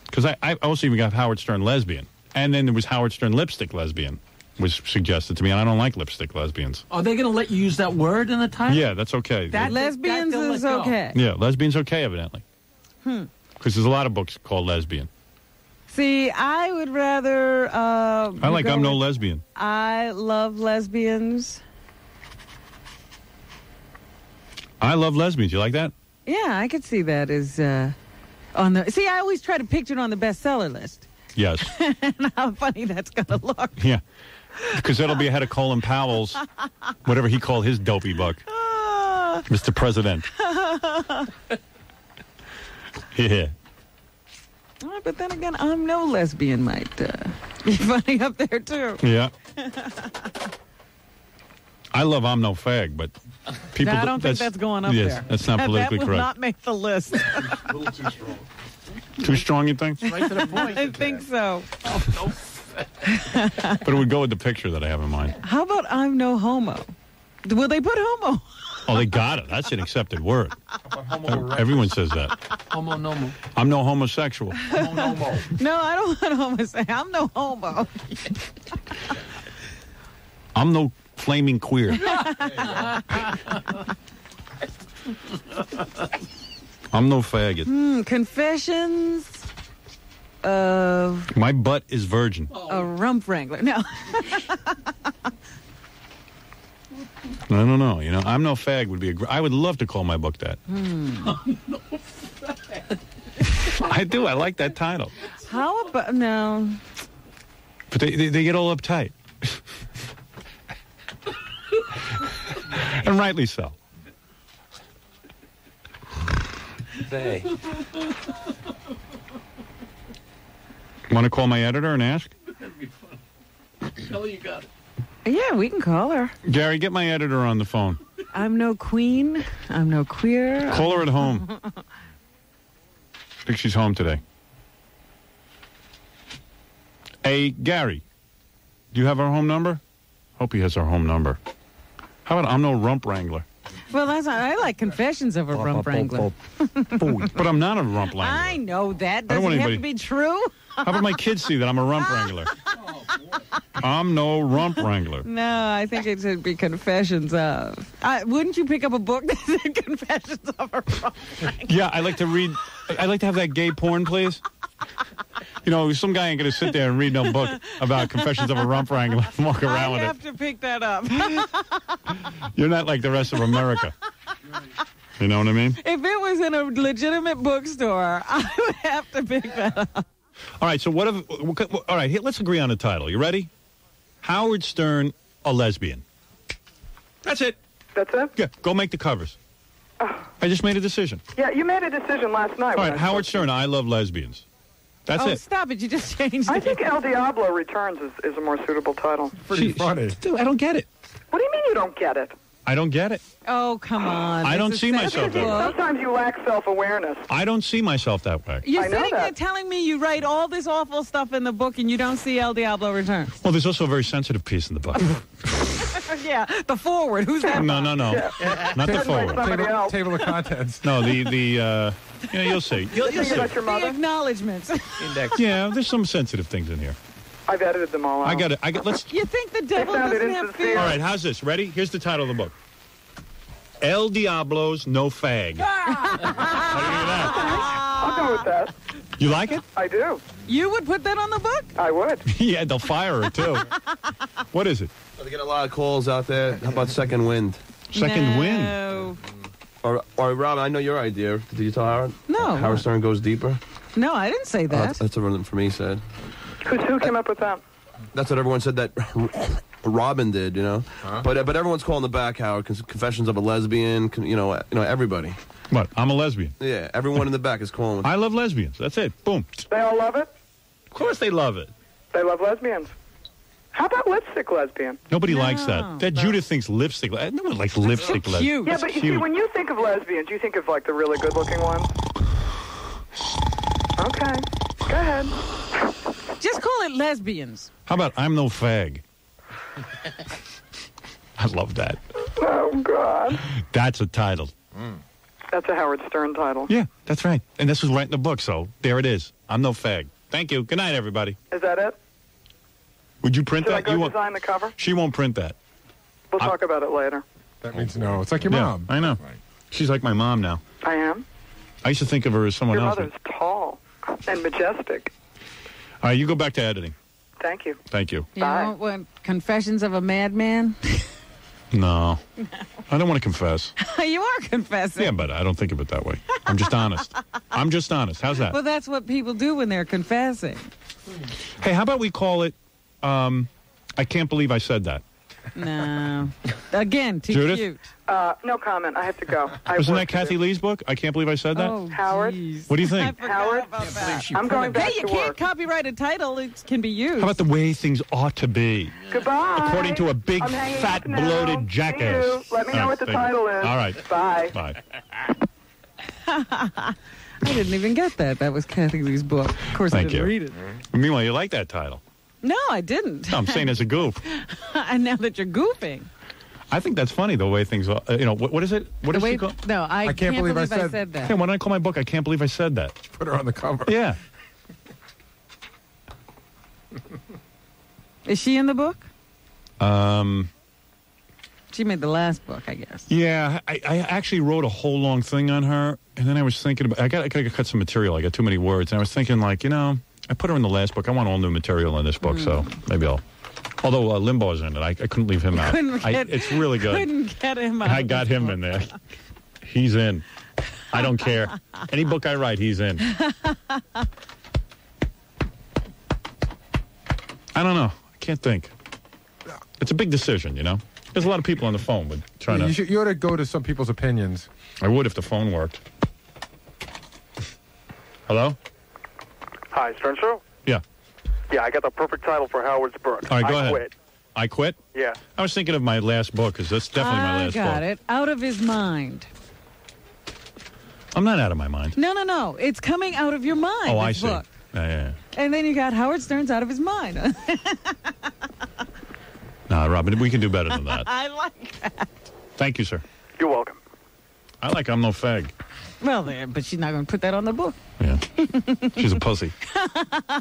Because I also even got Howard Stern Lesbian. And then there was Howard Stern Lipstick Lesbian was suggested to me, and I don't like lipstick lesbians. Are they going to let you use that word in the title? Yeah, that's okay. That lesbians they'll is let go. okay. Yeah, lesbian's okay, evidently. Because there's a lot of books called lesbian. See, I would rather... I like go I'm no with lesbian. I Love Lesbians. I Love Lesbians. You like that? Yeah, I could see that as on the... See, I always try to picture it on the bestseller list. Yes. And how funny that's going to look. Yeah. Because that'll be ahead of Colin Powell's, whatever he called his dopey book. Mr. President. Yeah. But then again, I'm no lesbian might be funny up there, too. Yeah. I love I'm no fag, but people... I don't think that's going up yes, there. that's not politically that will correct. not make the list. A little too strong. Too strong, you think? Right to the point. I think so. But it would go with the picture that I have in mind. How about I'm no homo? Will they put homo? Oh, they got it. That's an accepted word. Everyone says that. Homo nomo. I'm no homosexual. Homo nomo. No, I don't want homo say. I'm no homo. I'm no flaming queer. I'm no faggot. Confessions of My butt is virgin. a rump wrangler. No. I don't know. You know, I'm no fag would be I would love to call my book that. I do. I like that title. How about no? But they get all uptight. And rightly so. Say. Want to call my editor and ask? That'd be fun. Tell her you got it. Yeah, we can call her. Gary, get my editor on the phone. I'm no queen. I'm no queer. Call her at home. I think she's home today. Hey, Gary, do you have our home number? Hope he has our home number. How about I'm no rump wrangler? Well, I like Confessions of a Rump Wrangler. But I'm not a rump wrangler. I know that. I don't Does want it have to anybody- be true? How about my kids see that I'm a rump wrangler? I'm no rump wrangler. No, I think it should be Confessions of. Wouldn't you pick up a book that said Confessions of a Rump Wrangler? Yeah, I like to read. I like to have that gay porn, please. You know, some guy ain't going to sit there and read no book about Confessions of a Rump Wrangler and walk around with I it. have to pick that up. You're not like the rest of America. You know what I mean? If it was in a legitimate bookstore, I would have to pick that up. All right, so all right, here, let's agree on a title. You ready? Howard Stern, a lesbian. That's it. That's it? Yeah, go make the covers. I just made a decision. Yeah, you made a decision last night. All right, Howard Stern, I love lesbians. That's it. Stop it. You just changed it. I think El Diablo Returns is a more suitable title. Pretty funny. Dude, I don't get it. What do you mean you don't get it? I don't get it. Oh, come on. I don't see myself that way. Sometimes you lack self-awareness. I don't see myself that way. You're sitting there telling me you write all this awful stuff in the book and you don't see El Diablo Returns. Well, there's also a very sensitive piece in the book. Yeah, the forward. Who's that? No. Yeah. Not the forward. Table of contents. No, you'll see. You'll see. The acknowledgments. Index. Yeah, there's some sensitive things in here. I've edited them all out. I got it. Let's. You think the devil doesn't have fear? All right, how's this? Ready? Here's the title of the book. El Diablo's No Fag. How do you do that? I'll go with that. You like it? I do. You would put that on the book? I would. Yeah, they'll fire her, too. What is it? Well, they get a lot of calls out there. How about Second Wind? Second Wind? Or Rob, I know your idea. Did you tell Howard? No. Howard Stern goes deeper? No, I didn't say that. That's what everyone from me said. Who came up with that? That's what everyone said that Robin did, you know. But everyone's calling the back, Howard. Confessions of a Lesbian. You know everybody. What? I'm a lesbian. Yeah, everyone in the back is calling. I love lesbians. That's it. Boom. They all love it? Of course they love it. They love lesbians. How about lipstick lesbian? Nobody likes that. Judith thinks lipstick. No one likes lipstick lesbian. Yeah, but you see, when you think of lesbians, you think of like the really good-looking ones. Okay, go ahead. Just call it lesbians. How about I'm no fag? I love that. Oh, God. That's a title. That's a Howard Stern title. Yeah, that's right. And this was right in the book, so there it is. I'm no fag. Thank you. Good night, everybody. Is that it? Would you print Should that? I go design the cover? She won't print that. We'll talk about it later. That means no. It's like your mom. I know. Right. She's like my mom now. I am? I used to think of her as someone Your else. mother's tall and majestic. All right, you go back to editing. Thank you. Thank you. You don't want Confessions of a Madman? No. I don't want to confess. You are confessing. Yeah, but I don't think of it that way. I'm just honest. I'm just honest. How's that? Well, that's what people do when they're confessing. Hey, how about we call it, I Can't Believe I Said That? No. Again, too Judith? cute. No comment. I have to go. Wasn't that Kathy Lee's book? I Can't Believe I Said That? Oh, Howard? What do you think? Howard? I'm going back Hey, you to can't work. copyright a title. It can be used. How about the way things ought to be? Goodbye. According to a big, I'm hanging fat, up now. bloated See jackass. you. Let me know what the thank you. title is. All right. Bye. Bye. I didn't even get that. That was Kathy Lee's book. Of course, Thank I didn't you. read it. Meanwhile, you like that title. No, I didn't. No, I'm saying as a goof. And now that you're goofing. I think that's funny, the way things are. What is it? What is it called? No, I can't believe I said that. Yeah, why don't I call my book, I Can't Believe I Said That? Put her on the cover. Yeah. Is she in the book? She made the last book, I guess. Yeah, I actually wrote a whole long thing on her, and then I was thinking about, I got to cut some material. I got too many words, and I was thinking, like, I put her in the last book. I want all new material in this book, so maybe I'll. Although Limbaugh's in it, I couldn't leave him out. It's really good. Couldn't get him out. I got him in there. He's in. I don't care. Any book I write, he's in. I don't know. I can't think. It's a big decision, There's a lot of people on the phone with trying to. You ought to go to some people's opinions. I would if the phone worked. Hello? Hi, Stern Show? Yeah. Yeah, I got the perfect title for Howard's book. All right, go ahead. Quit. I Quit? Yeah. I was thinking of my last book, because that's definitely my last book. I got it. Out of his mind. I'm not out of my mind. No. It's coming out of your mind. Oh, I this see. book. Yeah. And then you got Howard Stern's Out of His Mind. No, Robin, we can do better than that. I like that. Thank you, sir. You're welcome. I like I'm no fag. Well, but she's not going to put that on the book. Yeah. She's a pussy.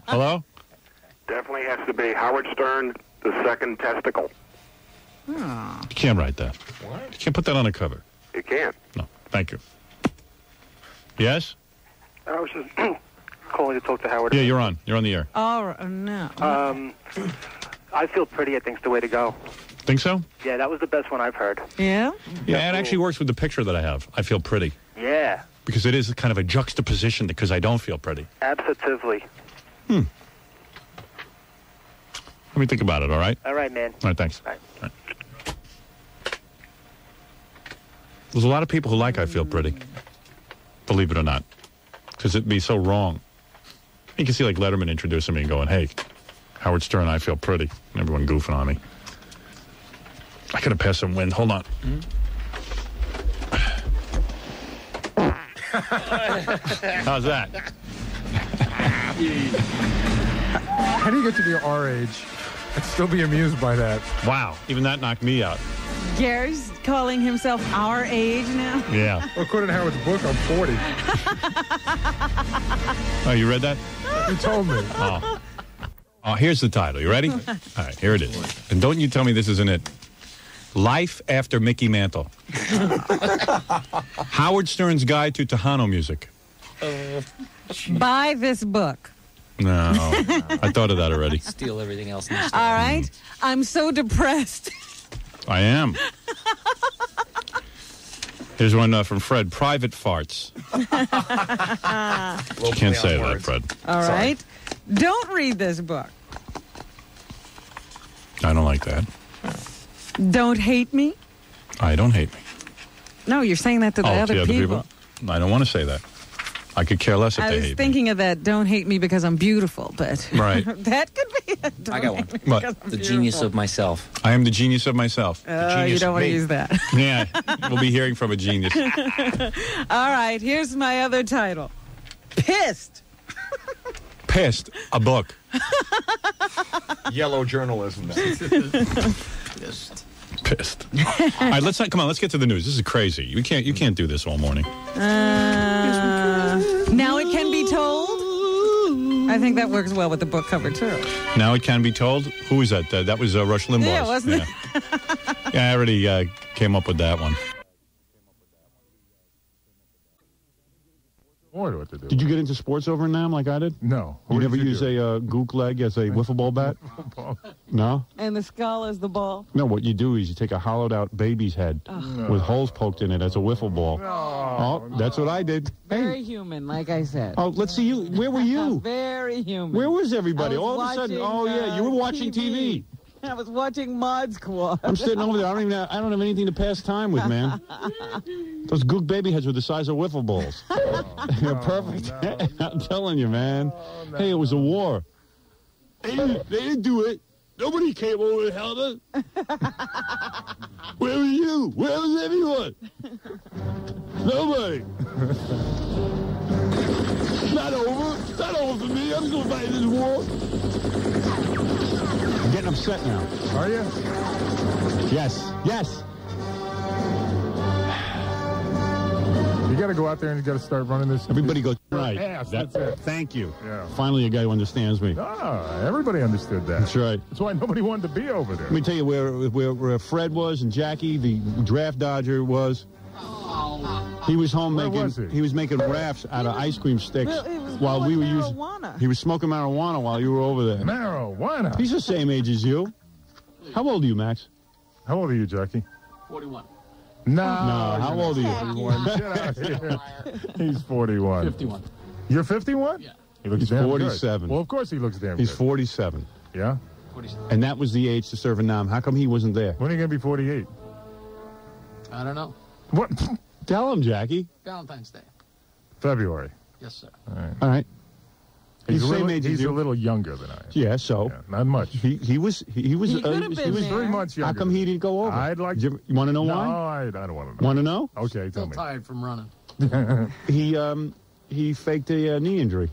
Hello? Definitely has to be Howard Stern, the second testicle. Oh. You can't write that. What? You can't put that on a cover. You can't. No. Thank you. Yes? I was just calling to talk to Howard. Yeah, you're on. You're on the air. Oh, no. I Feel Pretty, I think, is the way to go. Think so? Yeah, that was the best one I've heard. Yeah? Yeah, it actually works with the picture that I have. I feel pretty. Yeah. Because it is kind of a juxtaposition because I don't feel pretty. Absolutely. Let me think about it, all right? All right, man. All right, thanks. Bye. All right. There's a lot of people who like I Feel Pretty, believe it or not, because it'd be so wrong. You can see like Letterman introducing me and going, hey, Howard Stern, I Feel Pretty. And everyone goofing on me. I gotta pass some wind. Hold on. How's that? How do you get to be our age and still be amused by that? Wow. Even that knocked me out. Gary's calling himself our age now. Yeah. Well, according to Howard's book, I'm 40. Oh, you read that? He told me. Oh, here's the title. You ready? All right, here it is. And don't you tell me this isn't it. Life After Mickey Mantle. Howard Stern's Guide to Tejano Music. Buy this book. No, I thought of that already. Steal everything else in the All store. right. I'm so depressed. I am. Here's one from Fred. Private farts. You can't say that, Fred. All right. Don't read this book. I don't like that. Don't hate me. I don't hate me. No, you're saying that to the other people. I don't want to say that. I could care less if I they was hate thinking of that. Don't hate me because I'm beautiful, but Right. that could be it. I got one. What? The genius of myself. I am the genius of myself. You don't want to use that. Yeah, we'll be hearing from a genius. All right, here's my other title. Pissed. Pissed, a book. Yellow journalism. Pissed. All right, let's get to the news. This is crazy. You can't do this all morning. Now it can be told. I think that works well with the book cover too. Now it can be told. Who was that? That was Rush Limbaugh. Yeah, wasn't it? Yeah, I already came up with that one. What to do. Did you get into sports over in Nam like I did? No. You never use a gook leg as a wiffle ball bat? No? And the skull is the ball. No, what you do is you take a hollowed out baby's head with holes poked in it as a wiffle ball. Oh, that's what I did. Very human, like I said. Oh, let's see you. Where were you? Very human. Where was everybody? I was All of a sudden, watching, you were watching TV. I was watching Mod Squad. I'm sitting over there. I don't have anything to pass time with, man. Those gook baby heads were the size of wiffle balls. They're perfect. No. I'm telling you, man. No. Hey, it was a war. They didn't do it. Nobody came over and held us. Where were you? Where was everyone? Nobody. It's not over. It's not over for me. I'm going to fight this war. I'm getting upset now. Are you? Yes. Yes. You got to go out there and you got to start running this. Everybody goes, right. Ass, that's it. Thank you. Yeah. Finally, a guy who understands me. Everybody understood that. That's right. That's why nobody wanted to be over there. Let me tell you where Fred was and Jackie, the draft dodger, was. He was home he was making rafts out of ice cream sticks while we were marijuana. He was smoking marijuana while you were over there. Marijuana? He's the same age as you. How old are you, Max? How old are you, Jackie? 41. No, how old are you? 41. Get out of here. He's 41. 51. You're 51? Yeah. He looks He's damn 47. Good. Well, of course he looks damn He's good. 47. Yeah? 47. And that was the age to serve in Nam. How come he wasn't there? When are you going to be 48? I don't know. What? Tell him, Jackie. Valentine's Day. February. Yes, sir. All right. He's the same age as He's you. a little younger than I am. Yeah, so. Yeah, not much. He was He could have been 3 months younger. How come he didn't go over? I'd like You want to know No, why? I don't want to know. Want to know? Okay, tell Still me. tired from running. He faked a knee injury.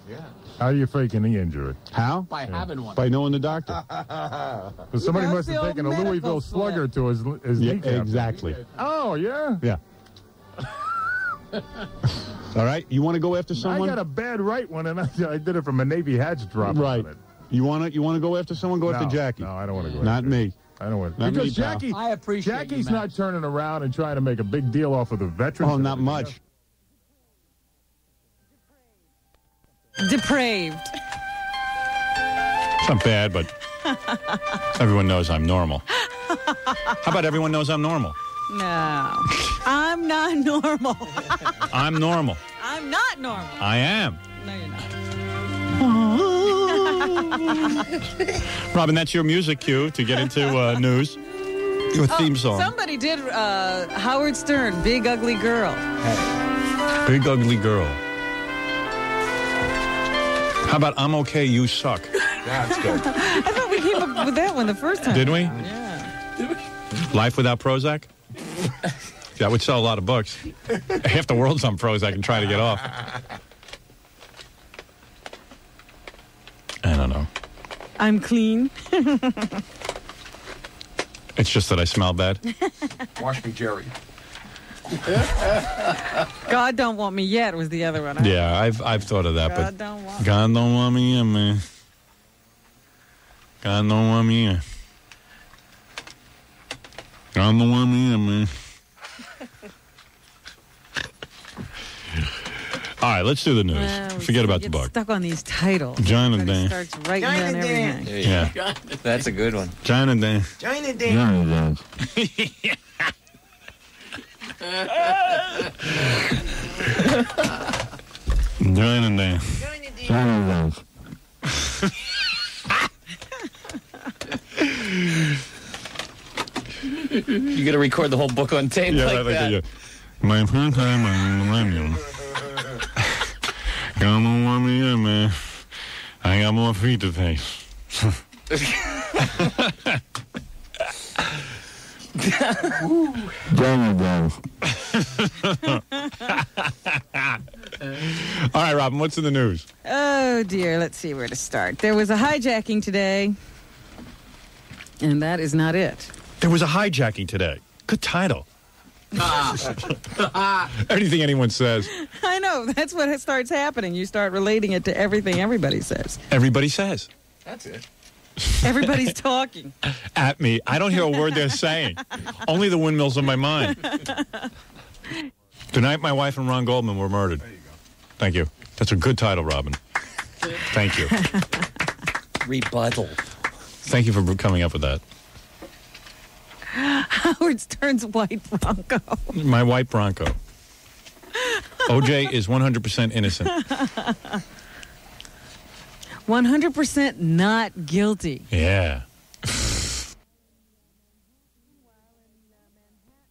Yeah. How do you fake a knee injury? How? By having one. By knowing the doctor. Well, somebody That's must have the taken a old Louisville medical slugger to his Yeah, kneecap. exactly. Oh, yeah? Yeah. All right. You want to go after someone? I got a bad right one, and I did it from a Navy hatch drop. Right. On it. You want to go after someone? Go after Jackie. No, I don't want to go Not after me. I don't want Not because me, pal. Jackie. I appreciate Jackie's you, not Max. turning around and trying to make a big deal off of the veterans. Oh, not much. Depraved. It's not bad, but everyone knows I'm normal. How about everyone knows I'm normal? No. I'm not normal. I'm normal. I'm not normal. I am. No, you're not. Robin, that's your music cue to get into news. Your theme song. Somebody did Howard Stern, Big Ugly Girl. Big Ugly Girl. How about I'm Okay, You Suck? That's good. I thought we came up with that one the first time. Did we? Yeah. Life Without Prozac? That would sell a lot of books. Half the world's on Prozac and trying to get off. I don't know. I'm clean. It's just that I smell bad. Wash me, Jerry. God Don't Want Me Yet was the other one. Yeah, I've thought of that, God but don't want God don't want me in, man. God don't want me in. God don't want me in, man. All right, let's do the news. Forget about the book. Stuck on these titles. China Dan. Starts writing down everything. Yeah. That's a good one. China Dan. China Dan. China Dan. China Dan. You got to record the whole book on tape like that. Yeah. My first time on the millennium. God don't want me in, man. I got more feet to taste. All right, Robin, what's in the news? Oh, dear. Let's see where to start. There was a hijacking today, and that is not it. There was a hijacking today. Good title. Anything anyone says. I know. That's what starts happening. You start relating it to everything everybody says. Everybody says. That's it. Everybody's talking. At me. I don't hear a word they're saying. Only the windmills in my mind. Tonight, my wife and Ron Goldman were murdered. There you go. Thank you. That's a good title, Robin. Thank you. Rebuttal. Thank you for coming up with that. Howard Stern's white Bronco. My white Bronco. OJ is 100% innocent. 100% not guilty. Yeah.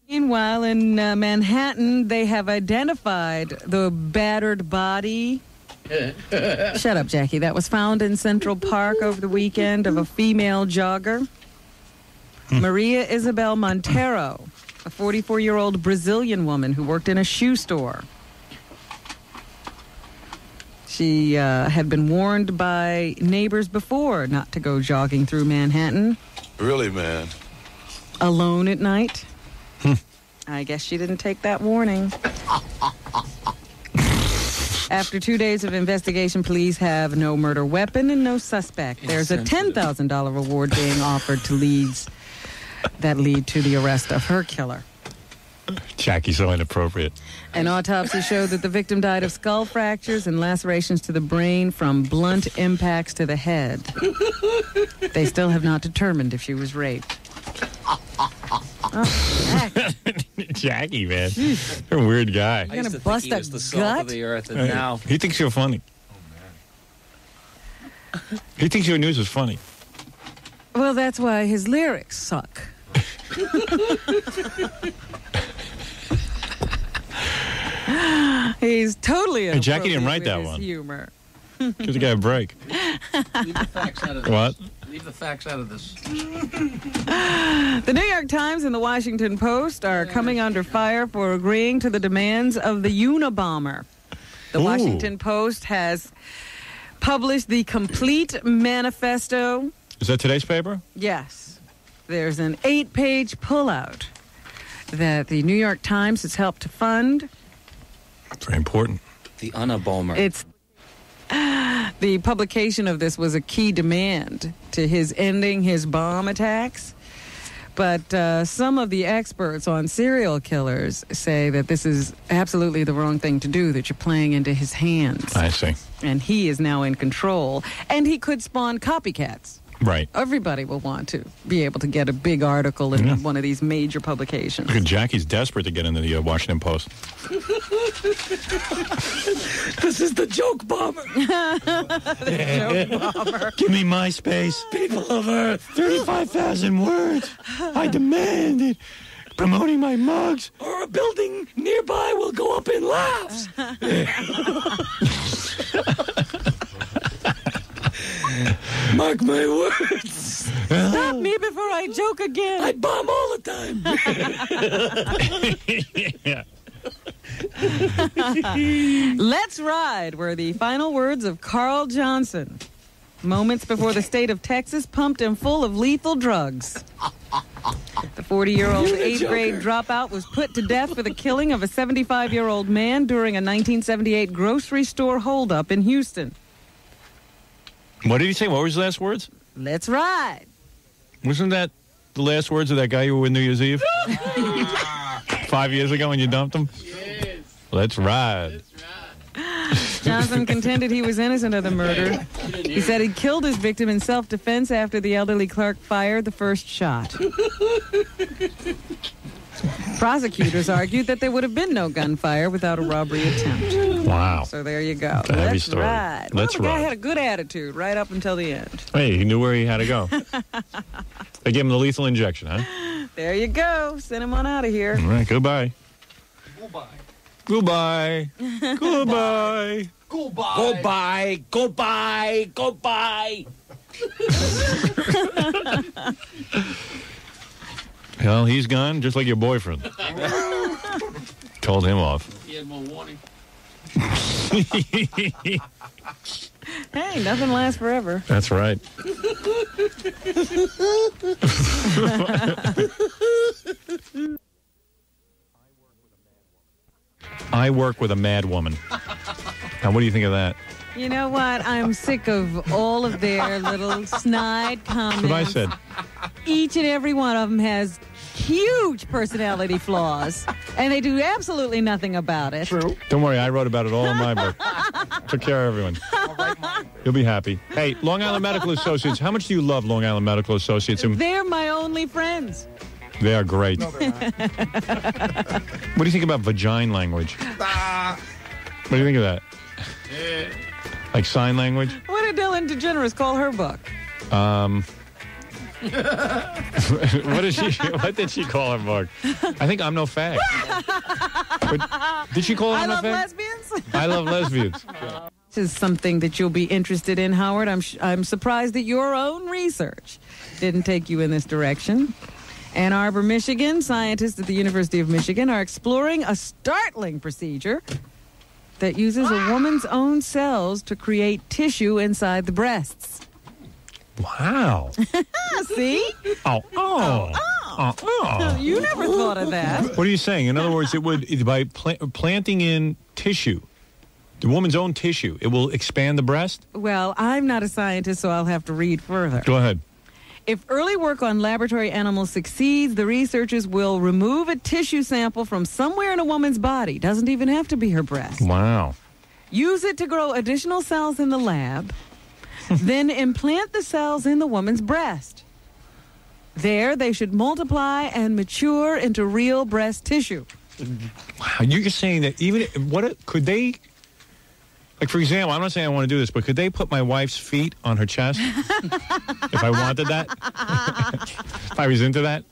Meanwhile, in Manhattan, they have identified the battered body. Shut up, Jackie. That was found in Central Park over the weekend of a female jogger. Maria Isabel Montero, a 44-year-old Brazilian woman who worked in a shoe store. She had been warned by neighbors before not to go jogging through Manhattan. Really, man? Alone at night. I guess she didn't take that warning. After 2 days of investigation, police have no murder weapon and no suspect. There's a $10,000 reward being offered to leads that lead to the arrest of her killer. Jackie's so inappropriate. An autopsy showed that the victim died of skull fractures and lacerations to the brain from blunt impacts to the head. They still have not determined if she was raped. Oh, Jackie, man. You're a weird guy. You're going to bust a the salt gut? of the earth, and now He thinks you're funny. He thinks your news is funny. Well, that's why his lyrics suck. He's totally Hey, Jackie didn't write with that his one. humor. Give the guy a break. Leave the facts out of this. What? Leave the facts out of this. The New York Times and the Washington Post are coming under fire for agreeing to the demands of the Unabomber. The Washington Post has published the complete manifesto. Is that today's paper? Yes. There's an 8-page pullout that the New York Times has helped to fund. Very important. the Unabomber. It's the publication of this was a key demand to his ending his bomb attacks. But some of the experts on serial killers say that this is absolutely the wrong thing to do, that you're playing into his hands. I see. And he is now in control. And he could spawn copycats. Right. Everybody will want to be able to get a big article in one of these major publications. Look at Jackie's desperate to get into the Washington Post. This is the joke bomber. Joke bomber. Give me MySpace. People of Earth. 35,000 words. I demand it. Promoting my mugs, or a building nearby will go up in laughs. Mark my words. Stop me before I joke again. I bomb all the time. Let's Ride were the final words of Carl Johnson, moments before the state of Texas pumped him full of lethal drugs. The 40-year-old 8th grade dropout was put to death for the killing of a 75-year-old man during a 1978 grocery store holdup in Houston. What did he say? What were his last words? Let's ride. Wasn't that the last words of that guy you were with New Year's Eve? 5 years ago when you dumped him? Yes. Let's ride. Johnson contended he was innocent of the murder. He said he killed his victim in self-defense after the elderly clerk fired the first shot. Prosecutors argued that there would have been no gunfire without a robbery attempt. Wow. So there you go. It's a heavy Let's story. ride. Let's the guy ride. had a good attitude right up until the end. Hey, he knew where he had to go. They gave him the lethal injection, huh? There you go. Send him on out of here. All right, goodbye. Goodbye. Goodbye. Goodbye. Goodbye. Goodbye. Well, he's gone, just like your boyfriend. Told him off. He had more warning. Hey, nothing lasts forever. That's right. I work with a mad woman. Now, what do you think of that? You know what? I'm sick of all of their little snide comments. That's what I said. Each and every one of them has huge personality flaws, and they do absolutely nothing about it. True. Don't worry, I wrote about it all in my book. Took care of everyone. You'll be happy. Hey, Long Island Medical Associates, how much do you love Long Island Medical Associates? They're my only friends. They are great. No, they're not. What do you think about vagina language? What do you think of that? Like sign language? What did Ellen DeGeneres call her book? What did she call her book? I think I'm no fag. But did she call her I no love fag? lesbians? I love lesbians. This is something that you'll be interested in, Howard. I'm surprised that your own research didn't take you in this direction. Ann Arbor, Michigan, scientists at the University of Michigan are exploring a startling procedure that uses a woman's own cells to create tissue inside the breasts. Wow. See? You never thought of that. What are you saying? In other words, it would, by planting in tissue, the woman's own tissue, it will expand the breast? Well, I'm not a scientist, so I'll have to read further. Go ahead. If early work on laboratory animals succeeds, the researchers will remove a tissue sample from somewhere in a woman's body. Doesn't even have to be her breast. Wow. Use it to grow additional cells in the lab, then implant the cells in the woman's breast. There, they should multiply and mature into real breast tissue. Wow, you're saying that even, could they, like for example, I'm not saying I want to do this, but could they put my wife's feet on her chest? If I wanted that? If I was into that?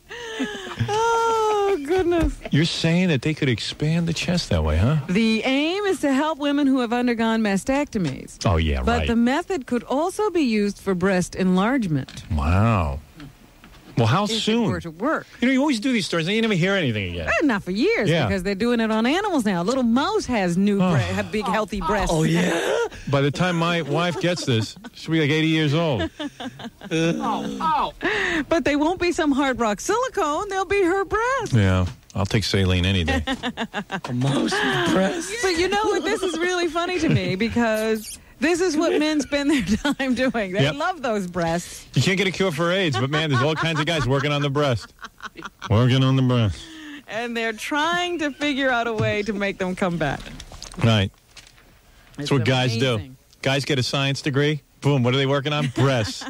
Oh, goodness. You're saying that they could expand the chest that way, huh? The aim is to help women who have undergone mastectomies. Oh, yeah, But right. the method could also be used for breast enlargement. Wow. Well, how If soon? it were to work. You know, you always do these stories, and you never hear anything again. Not for years, Yeah. because they're doing it on animals now. Little mouse has have big, healthy breasts. Oh, yeah? By the time my wife gets this, she'll be like 80 years old. But they won't be some hard rock silicone. They'll be her breasts. Yeah, I'll take saline any day. Mouse breast. But you know what? This is really funny to me because this is what men spend their time doing. They Yep. love those breasts. You can't get a cure for AIDS, but man, there's all kinds of guys working on the breast. Working on the breast. And they're trying to figure out a way to make them come back. Right. That's It's what guys do. amazing. Guys get a science degree. Boom. What are they working on? Breasts.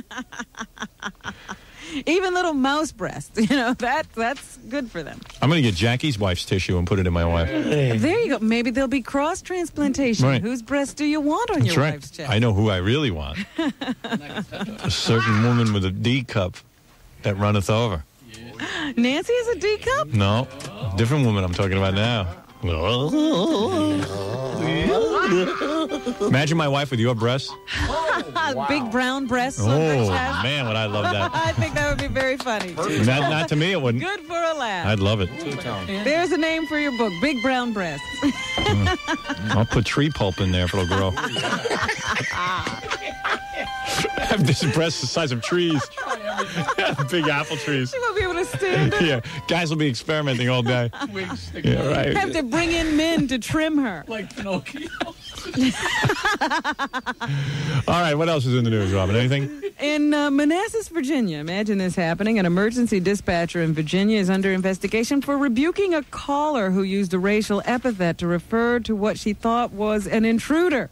Even little mouse breasts, that's good for them. I'm going to get Jackie's wife's tissue and put it in my wife. There you go. Maybe there'll be cross-transplantation. Right. Whose breasts do you want on That's your right. wife's chest? I know who I really want. A certain woman with a D cup that runneth over. Nancy is a D cup? No, different woman I'm talking about now. Imagine my wife with your breasts. Big brown breasts on Oh, her chest. man, would I love that. I think that would be very funny. Not to me, it wouldn't. Good for a laugh. I'd love it. There's a name for your book, Big Brown Breasts. I'll put tree pulp in there if it'll grow. Have this breast the size of trees. Big apple trees. She won't be able to stand it. Yeah, guys will be experimenting all day. Yeah, right. Have to bring in men to trim her. Like Pinocchio. All right, what else is in the news, Robin? Anything? In Manassas, Virginia, imagine this happening. An emergency dispatcher in Virginia is under investigation for rebuking a caller who used a racial epithet to refer to what she thought was an intruder.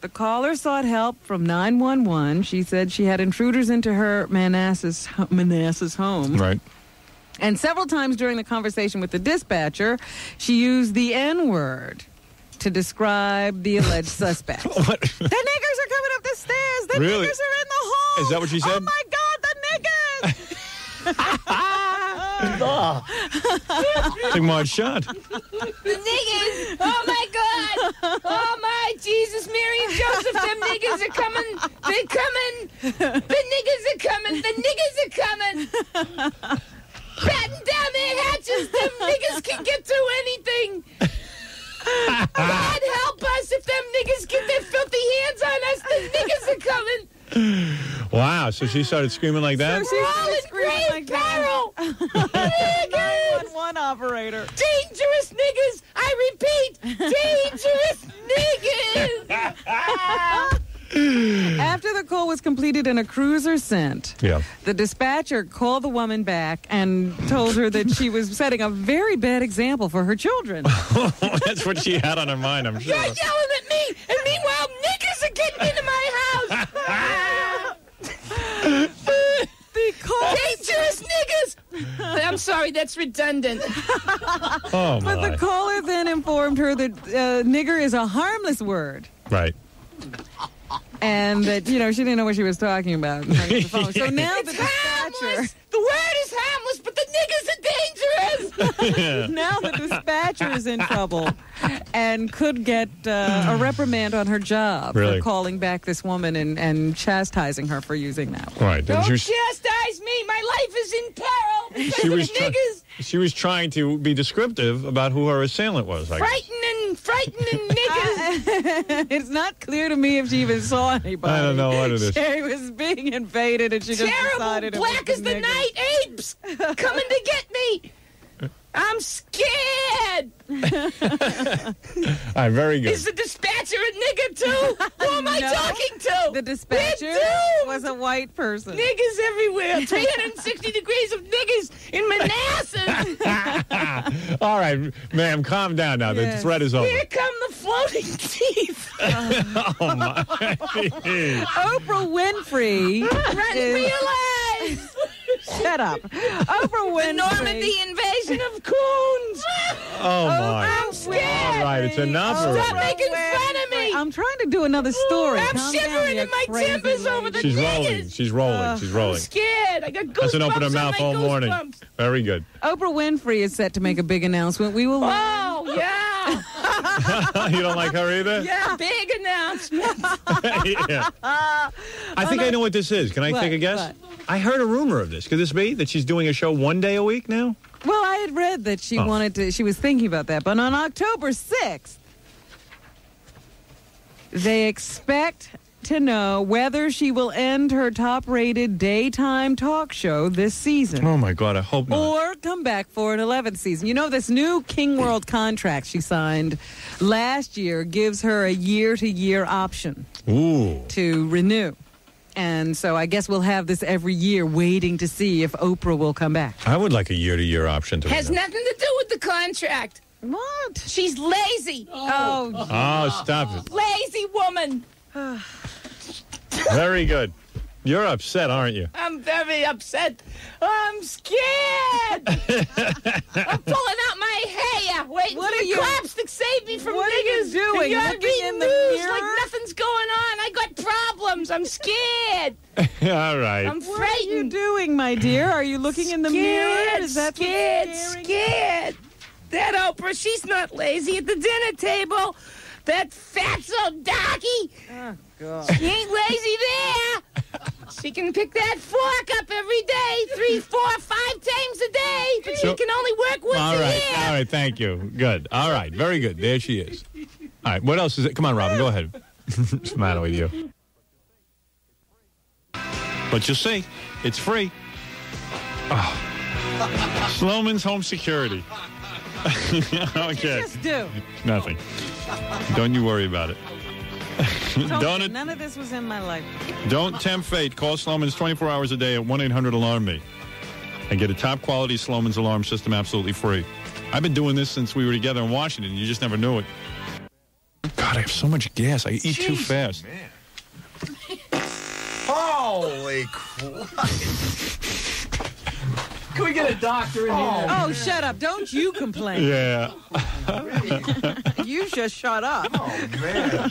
The caller sought help from 911. She said she had intruders into her Manassas home. Right. And several times during the conversation with the dispatcher, she used the N-word to describe the alleged suspect. The niggers are coming up the stairs. The Really? niggers are in the hall. Is that what she said? Oh, my God, the niggers. Take my shot. The niggas! Oh my God! Oh my Jesus, Mary and Joseph, them niggas are coming! They're coming! The niggas are coming! The niggas are coming! Batten down their hatches! Them niggas can get through anything! God help us if them niggas get their filthy hands on us! The niggas are coming! Wow, so she started screaming like that? We're all in grave peril! Niggas! 911 operator. Dangerous niggas! I repeat, dangerous niggas! After the call was completed and a cruiser sent, Yeah. the dispatcher called the woman back and told her that she was setting a very bad example for her children. That's what she had on her mind, I'm sure. You're yelling at me, and meanwhile, niggas are getting into my house! Dangerous niggas! I'm sorry, that's redundant. Oh, But the caller then informed her that nigger is a harmless word. Right. And that, she didn't know what she was talking about. So now the dispatcher... The word is harmless, but the niggas are dangerous! Now the dispatcher is in trouble and could get a reprimand on her job Really? for calling back this woman and chastising her for using that word. Right. Don't chastise me! My life is in peril because She of was, the niggas! she was trying to be descriptive about who her assailant was. I guess. Frightening niggas! It's not clear to me if she even saw anybody. I don't know what it is. She was being invaded and she just decided it was Black as the nigger. night apes coming to get me! I'm scared! All right, very good. Is the dispatcher a nigger too? Who am I No. talking to? The dispatcher We're doomed. was a white person. Niggas everywhere. 360 degrees of niggas in Manassas. All right, ma'am, calm down now. The Yes. threat is over. Here come the floating teeth. Oh, my. Oprah Winfrey. Run is- for your lives. Shut up. Oprah Winfrey. The Normandy invasion of coons. Oh, my. I'm scared. All right, it's enough. Stop already. making fun of me. I'm trying to do another story. I'm Calm shivering down, in my you crazy timbers lady. over the She's niggas. rolling. She's rolling. She's rolling. I'm scared. I got goosebumps Hasn't opened her mouth all on my morning. goosebumps. Very good. Oprah Winfrey is set to make a big announcement. We will. Oh, yeah. You don't like her either? Yeah, big announcement. Yeah. I think I know what this is. Can I What? take a guess? What? I heard a rumor of this. Could this be that she's doing a show one day a week now? Well, I had read that she wanted to. She was thinking about that, but on October 6th, they expect to know whether she will end her top-rated daytime talk show this season. Oh, my God. I hope not. Or come back for an 11th season. You know, this new King World contract she signed last year gives her a year-to-year option Ooh. to renew. And so I guess we'll have this every year waiting to see if Oprah will come back. I would like a year-to-year option to Has renew. nothing to do with the contract. What? She's lazy. Oh, Oh, stop it. Lazy woman. Very good. You're upset, aren't you? I'm very upset. I'm scared. I'm pulling out my hair, waiting What for are the you- cops to save me from What are you niggas. doing? And you're Looking reading in the news mirror? like nothing's going on. I got problems. I'm scared. All right. I'm What are you frightened. doing, my dear? Are you looking in the mirror? Is that scared? That Oprah, she's not lazy at the dinner table. That fatso darky. Oh, God. She ain't lazy there. She can pick that fork up every day, 3, 4, 5 times a day, but she can only work once All a right. year. All right. Thank you. Good. All right. Very good. There she is. All right. What else is it? Come on, Robin. Go ahead. What's the matter with you? But you'll see. It's free. Oh. Sloman's Home Security. Okay. Just do. Nothing. Don't you worry about it. Told you, none of this was in my life. Don't tempt fate. Call Sloman's 24 hours a day at 1-800-ALARM-ME and get a top-quality Sloman's alarm system absolutely free. I've been doing this since we were together in Washington. You just never knew it. God, I have so much gas. I eat too fast. Holy crap. Can we get a doctor in here? Oh, shut up. Don't you complain. Yeah. You just shut up. Oh, man.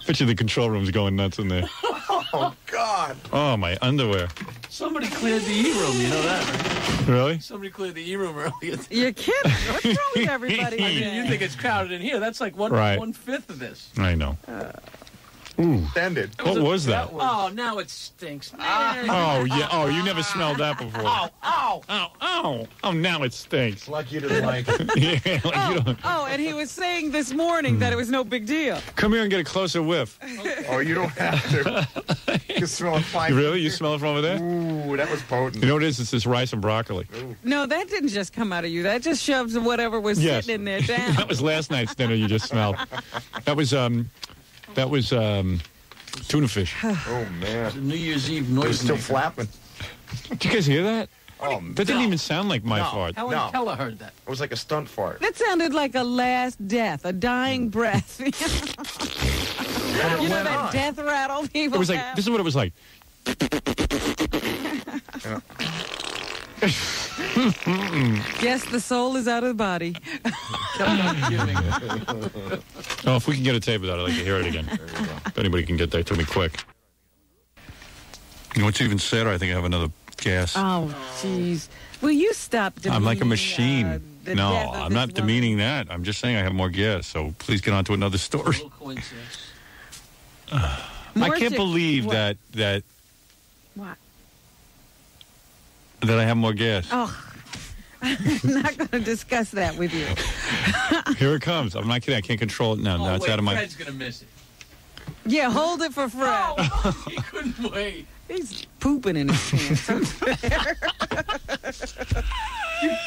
Bet you the control room's going nuts in there. Oh, God. Oh, my underwear. Somebody cleared the E-room, you know that, right? Really? Somebody cleared the E-room earlier. You're kidding. What's wrong with everybody? I mean, you think it's crowded in here. That's like Right. 1/5 of this. I know. Ooh. Ended. What was that? Oh, now it stinks. Oh, yeah. Oh, you never smelled that before. Ow, ow. Ow, ow. Oh, now it stinks. Like you didn't like it. Yeah, like you don't. Oh, and he was saying this morning that it was no big deal. Come here and get a closer whiff. Oh, you don't have to. You smell it fine. Really? You smell it from over there? Ooh, that was potent. You know what it is? It's this rice and broccoli. No, that didn't just come out of you. That just shoves whatever was Yes. sitting in there down. That was last night's dinner you just smelled. That was tuna fish. Oh, man. New Year's Eve It noise. was still flapping. Did you guys hear that? Oh, That didn't even sound like my fart. Helen Keller heard that. It was like a stunt fart. That sounded like a last death, a dying breath. You know that death rattle people It was like, have? this is what it was like. Yes, the soul is out of the body. Oh, if we can get a tape of that, I'd like to hear it again. If anybody can get that to me quick. You know what's even sadder? I think I have another gas. Oh, jeez. Will you stop demeaning, I'm like a machine. the No, death of I'm this not woman? demeaning that. I'm just saying I have more gas. So please get on to another story. Coincidence. I can't believe what? that What? I have more gas. Oh, I'm not going to discuss that with you. Here it comes. I'm not kidding. I can't control it now. Now it's out of my... Fred's going to miss it. Yeah, hold it for Fred. He couldn't wait. He's pooping in his pants.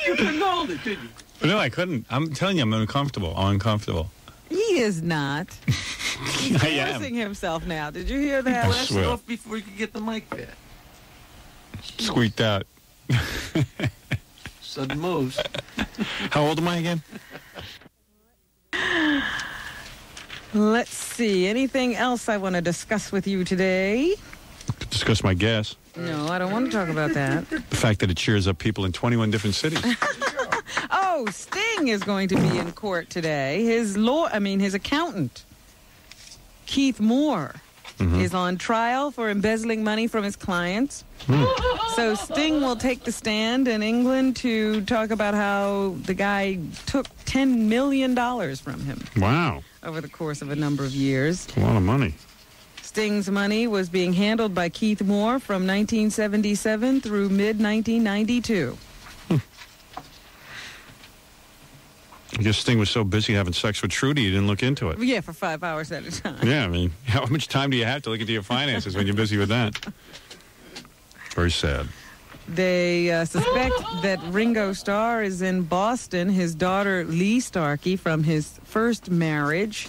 You couldn't hold it, did you? No, I couldn't. I'm telling you, I'm uncomfortable. I'm uncomfortable. He is not. He's I am. forcing himself now. Did you hear that? I Blast it swear. off before you could get the mic there. Squeaked out. Sudden moves. How old am I again? Let's see. Anything else I want to discuss with you today? Discuss my gas. No, I don't want to talk about that. The fact that it cheers up people in 21 different cities. Oh, Sting is going to be in court today. His accountant, Keith Moore, is on trial for embezzling money from his clients. So Sting will take the stand in England to talk about how the guy took $10 million from him Wow. over the course of a number of years. That's a lot of money. Sting's money was being handled by Keith Moore from 1977 through mid-1992. I guess Sting was so busy having sex with Trudy, he didn't look into it. Yeah, for 5 hours at a time. Yeah, I mean, how much time do you have to look into your finances when you're busy with that? Very sad. They suspect that Ringo Starr is in Boston. His daughter, Lee Starkey, from his first marriage,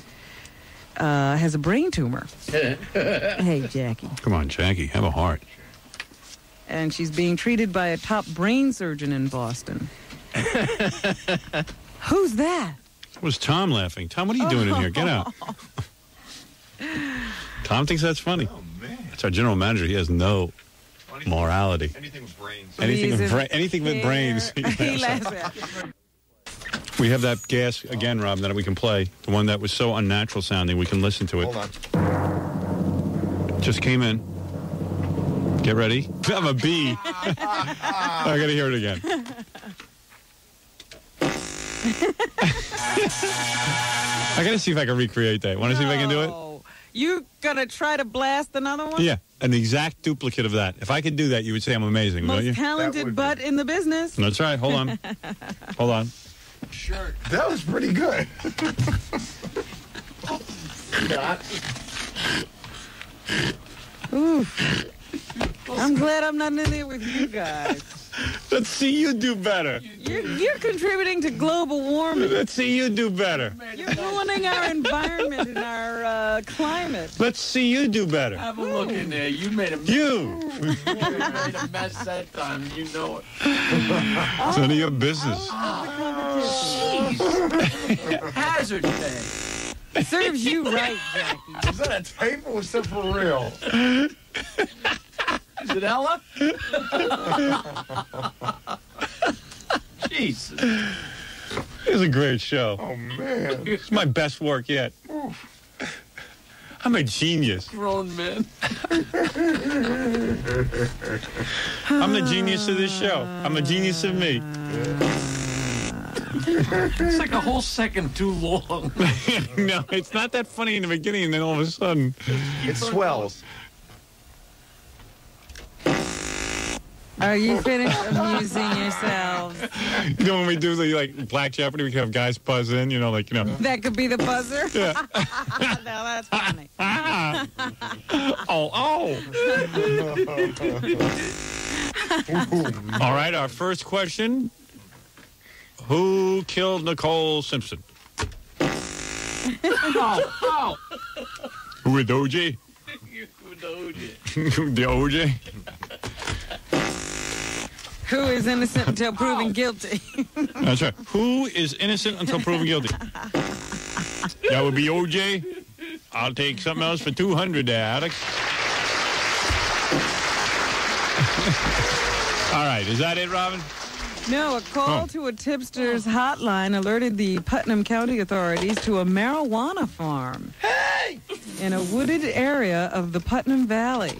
has a brain tumor. Hey, Jackie. Come on, Jackie, have a heart. And she's being treated by a top brain surgeon in Boston. Who's that? That was Tom laughing. Tom, what are you doing in here? Get out. Tom thinks that's funny. Oh, man. That's our general manager. He has no morality. Anything with brains. Anything with brains. He laughs at. We have that gas again, Rob, that we can play. The one that was so unnatural sounding, we can listen to it. Hold on. Just came in. Get ready. I'm a bee. I got to hear it again. I got to see if I can recreate that. Want to see if I can do it? You gonna try to blast another one? Yeah, an exact duplicate of that. If I could do that, you would say I'm amazing, Most don't you? talented butt in the business. That's right. Hold on. Hold on. Sure. That was pretty good. Ooh. I'm glad I'm not in there with you guys. Let's see you do better. You're contributing to global warming. Let's see you do better. You're ruining our environment and our climate. Let's see you do better. Have a look in there. You made a mess. You made a mess that time. You know it. It's none of your business. Jeez. Hazard pay. Serves you right, Jackie. Is that a tape or was that for real? Is it Ella? Jesus. It was a great show. Oh, man. It's my best work yet. I'm a genius. Grown men. I'm the genius of this show. I'm the genius of me. It's like a whole second too long. No, it's not that funny in the beginning, and then all of a sudden... It swells. Are you finished amusing yourselves? You know when we do the Black Jeopardy, we can have guys buzz in, That could be the buzzer? Yeah. Now that's funny. Oh. All right, our first question. Who killed Nicole Simpson? Oh. Who with OJ? The OJ? Who is innocent until proven guilty? That's right. Who is innocent until proven guilty? That would be OJ. I'll take something else for 200 there, Alex. All right, is that it, Robin? No, a call to a tipster's hotline alerted the Putnam County authorities to a marijuana farm in a wooded area of the Putnam Valley.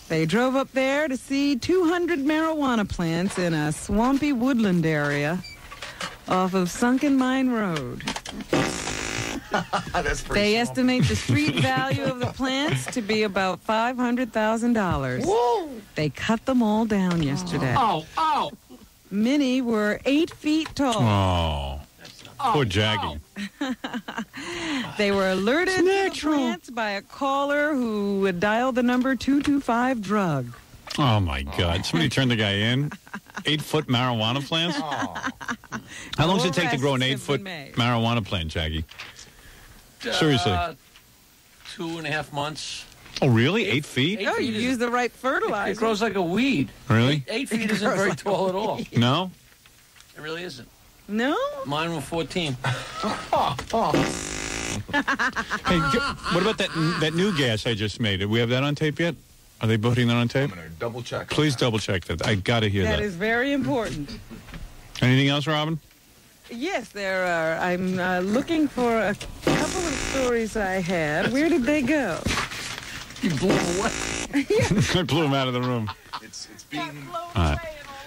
They drove up there to see 200 marijuana plants in a swampy woodland area off of Sunken Mine Road. They estimate the street value of the plants to be about $500,000. Whoa! They cut them all down yesterday. Oh. Many were 8 feet tall. Oh, poor Jackie. They were alerted to the plants by a caller who had dialed the number 225 drug. Oh, my God. Somebody turned the guy in. 8-foot marijuana plants? How long does it take to grow an 8-foot marijuana plant, Jackie? Seriously. 2.5 months. Oh, really? 8 feet? Oh, you use the right fertilizer. It grows like a weed. Really? 8 feet isn't very tall at all. No? It really isn't. No? Mine were 14. Hey, what about that new gas I just made? Do we have that on tape yet? Are they putting that on tape? I'm going to double check. Please double check that. I got to hear that. That is very important. Anything else, Robin? Yes, there are. I'm looking for a couple of stories I had. Where did they go? You blew them away. I blew him out of the room. It's being... All right.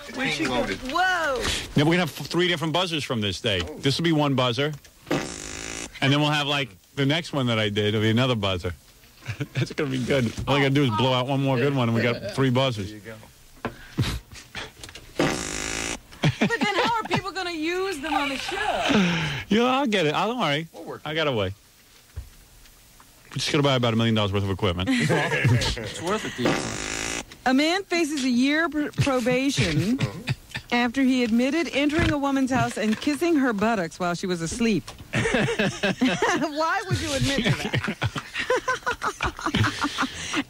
It's being loaded. Whoa! Yeah, we're going to have 3 different buzzers from this day. This will be one buzzer. And then we'll have, the next one that I did will be another buzzer. That's going to be good. All I got to do is blow out one more good one, and we got 3 buzzers. There you go. But then how are people going to use them on the show? Yeah, I'll get it. Don't worry. I got a way. We're just going to buy about $1 million worth of equipment. It's worth it, Dean. A man faces a year probation after he admitted entering a woman's house and kissing her buttocks while she was asleep. Why would you admit to that?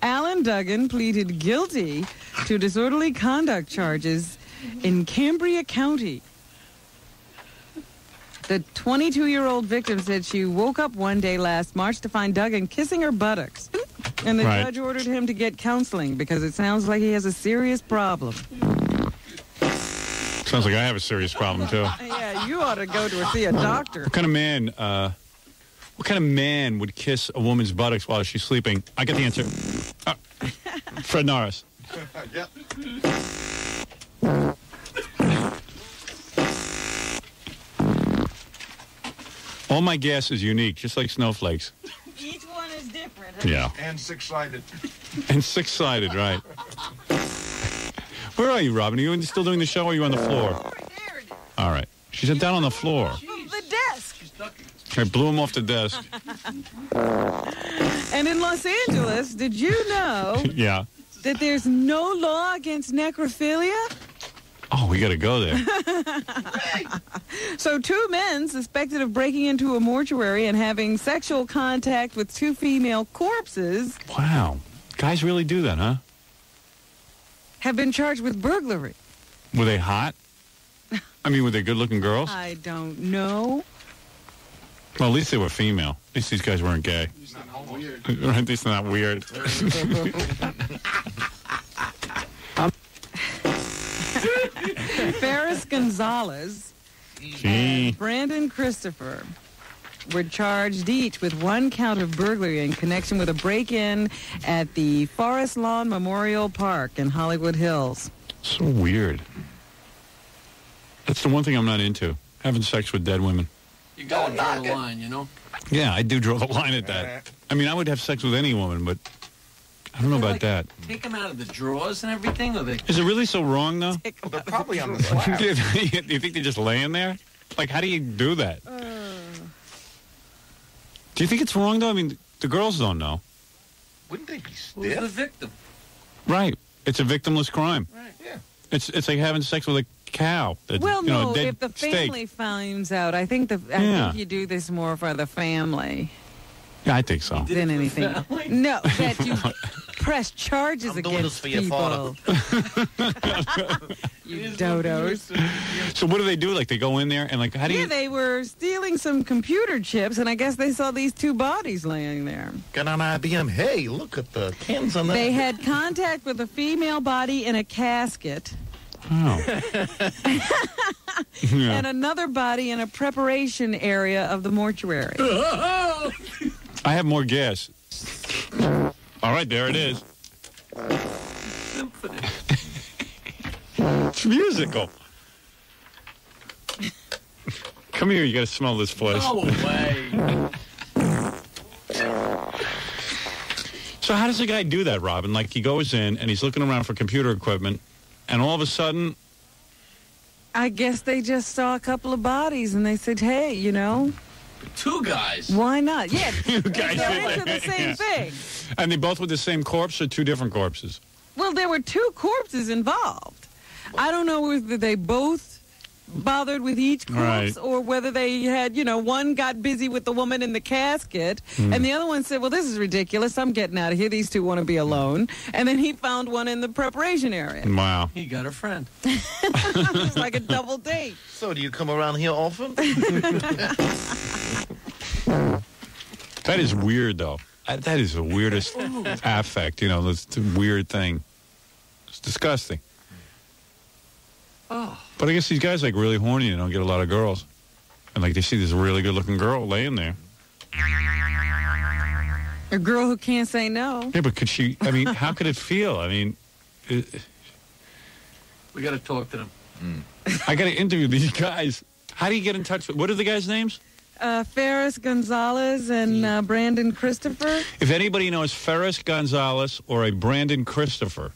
Alan Duggan pleaded guilty to disorderly conduct charges in Cambria County. The 22-year-old victim said she woke up one day last March to find Duggan kissing her buttocks. And the Right. judge ordered him to get counseling because it sounds like he has a serious problem. Sounds like I have a serious problem, too. Yeah, you ought to go to see a doctor. What kind of man would kiss a woman's buttocks while she's sleeping? I get the answer. Fred Norris. Yep. All my gas is unique, just like snowflakes. Each one is different. Yeah. And six-sided. And six-sided, right. Where are you, Robin? Are you still doing the show or are you on the floor? All right. She's down on the floor. The desk. I blew him off the desk. And in Los Angeles, did you know Yeah. that there's no law against necrophilia? Oh, we got to go there. So 2 men suspected of breaking into a mortuary and having sexual contact with 2 female corpses Wow. Guys really do that, huh? have been charged with burglary. Were they hot? I mean, were they good-looking girls? I don't know. Well, at least they were female. At least these guys weren't gay. At least they're not weird. Ferris Gonzalez and Brandon Christopher were charged each with 1 count of burglary in connection with a break-in at the Forest Lawn Memorial Park in Hollywood Hills. So weird. That's the one thing I'm not into, having sex with dead women. You gotta draw the line, you know? Yeah, I do draw the line at that. I mean, I would have sex with any woman, but I don't know about that. Take them out of the drawers and everything, or they... Is it really so wrong, though? They're probably on the slab. Do you think they're just laying there? Like, how do you do that? Do you think it's wrong, though? I mean, the girls don't know. Wouldn't they be Who's the stiff? victim? Right. It's a victimless crime. Right. Yeah. It's like having sex with a cow. Well, no, dead if the steak. family finds out, I think think you do this more for the family Yeah, I think so. than anything. No, that you press charges against people. You dodos. So what do they do? Like, they go in there and, like, how do Yeah, you... they were stealing some computer chips, and I guess they saw these 2 bodies laying there. Get on IBM. Hey, look at the cans on that. They had contact with a female body in a casket. Oh. Yeah. And another body in a preparation area of the mortuary. I have more gas. All right, there it is. It's musical. Come here, you got to smell this place. No way. So how does a guy do that, Robin? Like, he goes in and he's looking around for computer equipment, and all of a sudden... I guess they just saw a couple of bodies, and they said, hey, you know... 2 guys. Why not? Yeah, You guys they're did into that. the same Yeah. thing. And they both with the same corpse or 2 different corpses? Well, there were 2 corpses involved. I don't know whether they both bothered with each corpse Right. or whether they had, one got busy with the woman in the casket and the other one said, well, this is ridiculous. I'm getting out of here. These 2 want to be alone. And then he found one in the preparation area. Wow. He got a friend. It's like a double date. So, do you come around here often? That is weird, though. That is the weirdest affect, That's a weird thing. It's disgusting. Oh. But I guess these guys, like, really horny and don't get a lot of girls. And, like, they see this really good-looking girl laying there. A girl who can't say no. Yeah, but how could it feel? I mean... We got to talk to them. I got to interview these guys. How do you get in touch with... What are the guys' names? Ferris Gonzalez and Brandon Christopher. If anybody knows Ferris Gonzalez or a Brandon Christopher,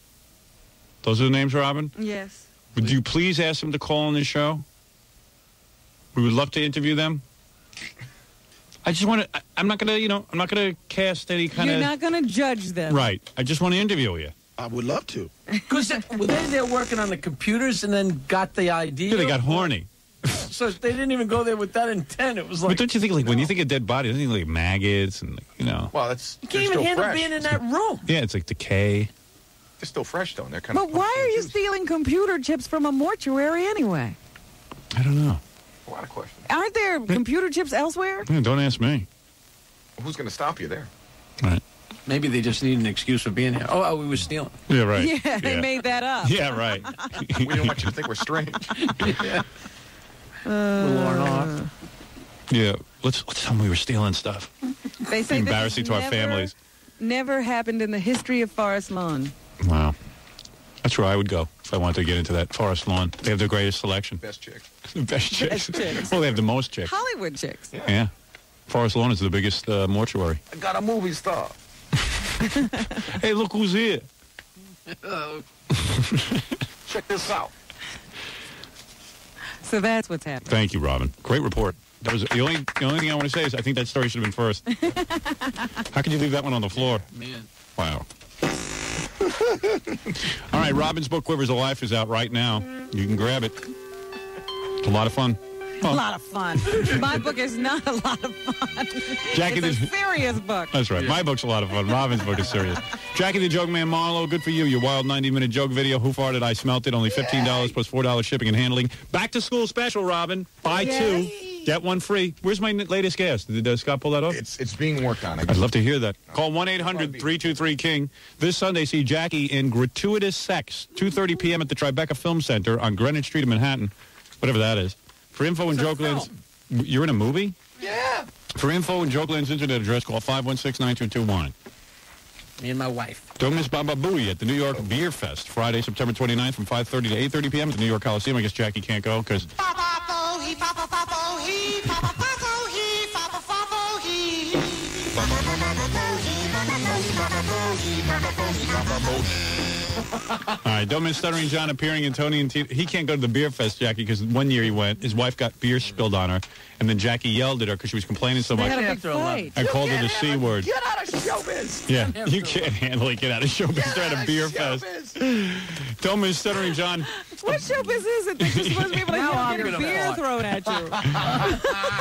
those are the names, Robin? Yes. Would you please ask them to call on the show? We would love to interview them. I just want to... I'm not going to, I'm not going to cast any kind of... You're not going to judge them. Right. I just want to interview you. I would love to. Because were they there working on the computers and then got the idea? Yeah, they got horny. So they didn't even go there with that intent. It was like... But don't you think, like, when you think of dead body, don't you think, like, maggots and, Well, that's... You can't even handle being in that room. Yeah, it's like decay. They're still fresh, though. And they're kind But why are you stealing computer chips from a mortuary anyway? I don't know. A lot of questions. Aren't there computer chips elsewhere? Yeah, don't ask me. Who's going to stop you there? Right. Maybe they just need an excuse for being here. Oh, we were stealing. Yeah, right. Yeah, they made that up. Yeah, right. We don't want you to think we're strange. Yeah. We're off. Yeah, let's tell them we were stealing stuff. They say embarrassing to our families. Never happened in the history of Forest Lawn. Wow. That's where I would go if I wanted to get into that Forest Lawn. They have the greatest selection. Best chicks. Best chicks. Best chicks. Well, they have the most chicks. Hollywood chicks. Yeah. Forest Lawn is the biggest mortuary. I got a movie star. Hey, look who's here. Check this out. So that's what's happening. Thank you, Robin. Great report. That was the only thing I want to say is I think that story should have been first. How could you leave that one on the floor? Man. Wow. All right, Robin's book Quivers of Life is out right now. You can grab it. It's a lot of fun. A lot of fun. My book is not a lot of fun. Jackie, it's a serious book. That's right. My book's a lot of fun. Robin's book is serious. Jackie the Joke Man Marlowe, good for you. Your wild 90-minute joke video. Who farted? I smelt it. Only $15 plus $4 shipping and handling. Back to school special, Robin. Buy two, get one free. Where's my latest guest? Did Scott pull that off? It's being worked on. I'd love to hear that. Call 1-800-323-KING. This Sunday, see Jackie in Gratuitous Sex, 2:30 p.m. at the Tribeca Film Center on Greenwich Street in Manhattan, whatever that is. For info and Jokeland's... You're in a movie? Yeah. For info and Jokeland's internet address, call 516-9221. Me and my wife. Don't miss Baba Booey at the New York Beer Fest, Friday, September 29th from 5:30 to 8:30 p.m. at the New York Coliseum. I guess Jackie can't go because... All right, don't miss Stuttering John appearing in Tony and Tina. He can't go to the beer fest, Jackie, because one year he went, his wife got beer spilled on her, and then Jackie yelled at her because she was complaining so much. I called her the C word. Get out of showbiz. Yeah, you can't handle it. Get out of showbiz. They're at a beer fest. Don't miss Stuttering John. What showbiz is it that you're supposed to be able to get a beer thrown at you?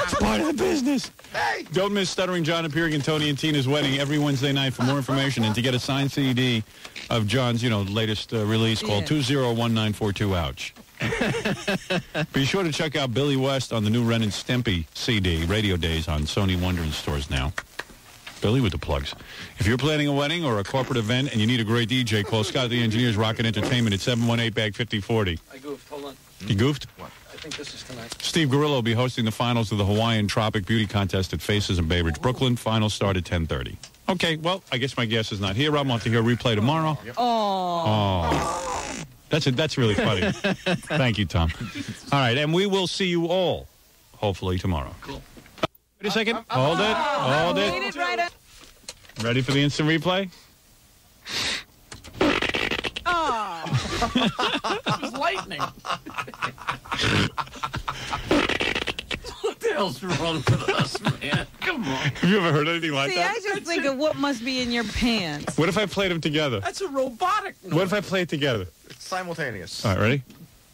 It's part of the business. Hey. Don't miss Stuttering John appearing in Tony and Tina's wedding every Wednesday night. For more information and to get a signed CD of John's, latest release called 201942 Ouch. Be sure to check out Billy West on the new Ren and Stimpy CD, Radio Days on Sony Wonder in stores now. Billy with the plugs. If you're planning a wedding or a corporate event and you need a great DJ, call Scott the Engineer's Rocket Entertainment at 718-BAG-5040. I goofed. Hold on. You goofed? What? I think this is tonight. Steve Gorillo will be hosting the finals of the Hawaiian Tropic Beauty Contest at Faces in Bay Ridge, Brooklyn. Finals start at 10:30. Okay, well, I guess my guest is not here. I'm off to hear a replay tomorrow. Oh. That's really funny. Thank you, Tom. All right, and we will see you all, hopefully, tomorrow. Cool. Wait a second. Hold it. Hold it. Ready for the instant replay? It was lightning. What the hell's wrong with us, man? Come on. Have you ever heard anything like See, that? I just think of what must be in your pants. What if I played them together? That's a robotic noise. What if I play it together? It's simultaneous. All right, ready?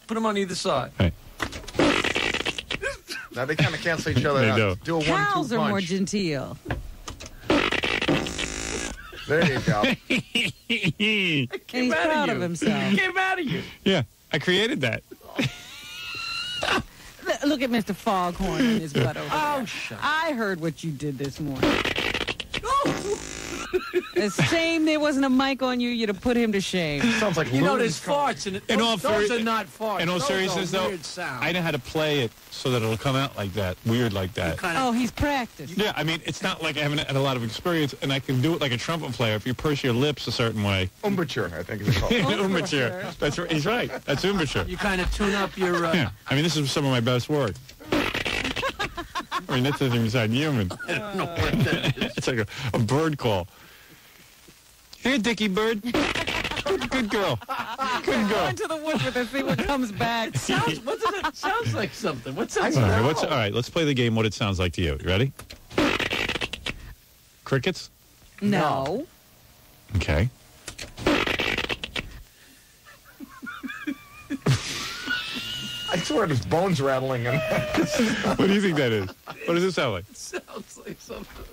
Put them on either side. Hey. Now they kind of cancel each other They out. Do a 1-2 Cows are more punch. genteel. There you go. And he's proud of himself. He came out of you. Yeah, I created that. Look at Mr. Foghorn and his butt over there. Oh, shut up. I heard what you did this morning. It's a shame there wasn't a mic on you. You'd have put him to shame. Sounds like there's farts in it. Those are not farts. In all seriousness, though, I know how to play it so that it'll come out like that, weird like that. Oh, he's practiced. Yeah, I mean, it's not like I haven't had a lot of experience, and I can do it like a trumpet player if you purse your lips a certain way. Umbrature, I think is called. Umbrature. That's right. He's right. That's umbrature. You kind of tune up your... Yeah. I mean, this is some of my best work. I mean, that doesn't even sound human. I don't know what that is. It's like a bird call. Here, Dickie Bird. Good girl. Good Go girl. into the woods with it, see what comes back. Sounds like something. What sounds All like? right, all right, let's play the game, what it sounds like to you. You ready? Crickets? No. Okay. I swear there's bones rattling. What do you think that is? What does it sound like? It sounds like something.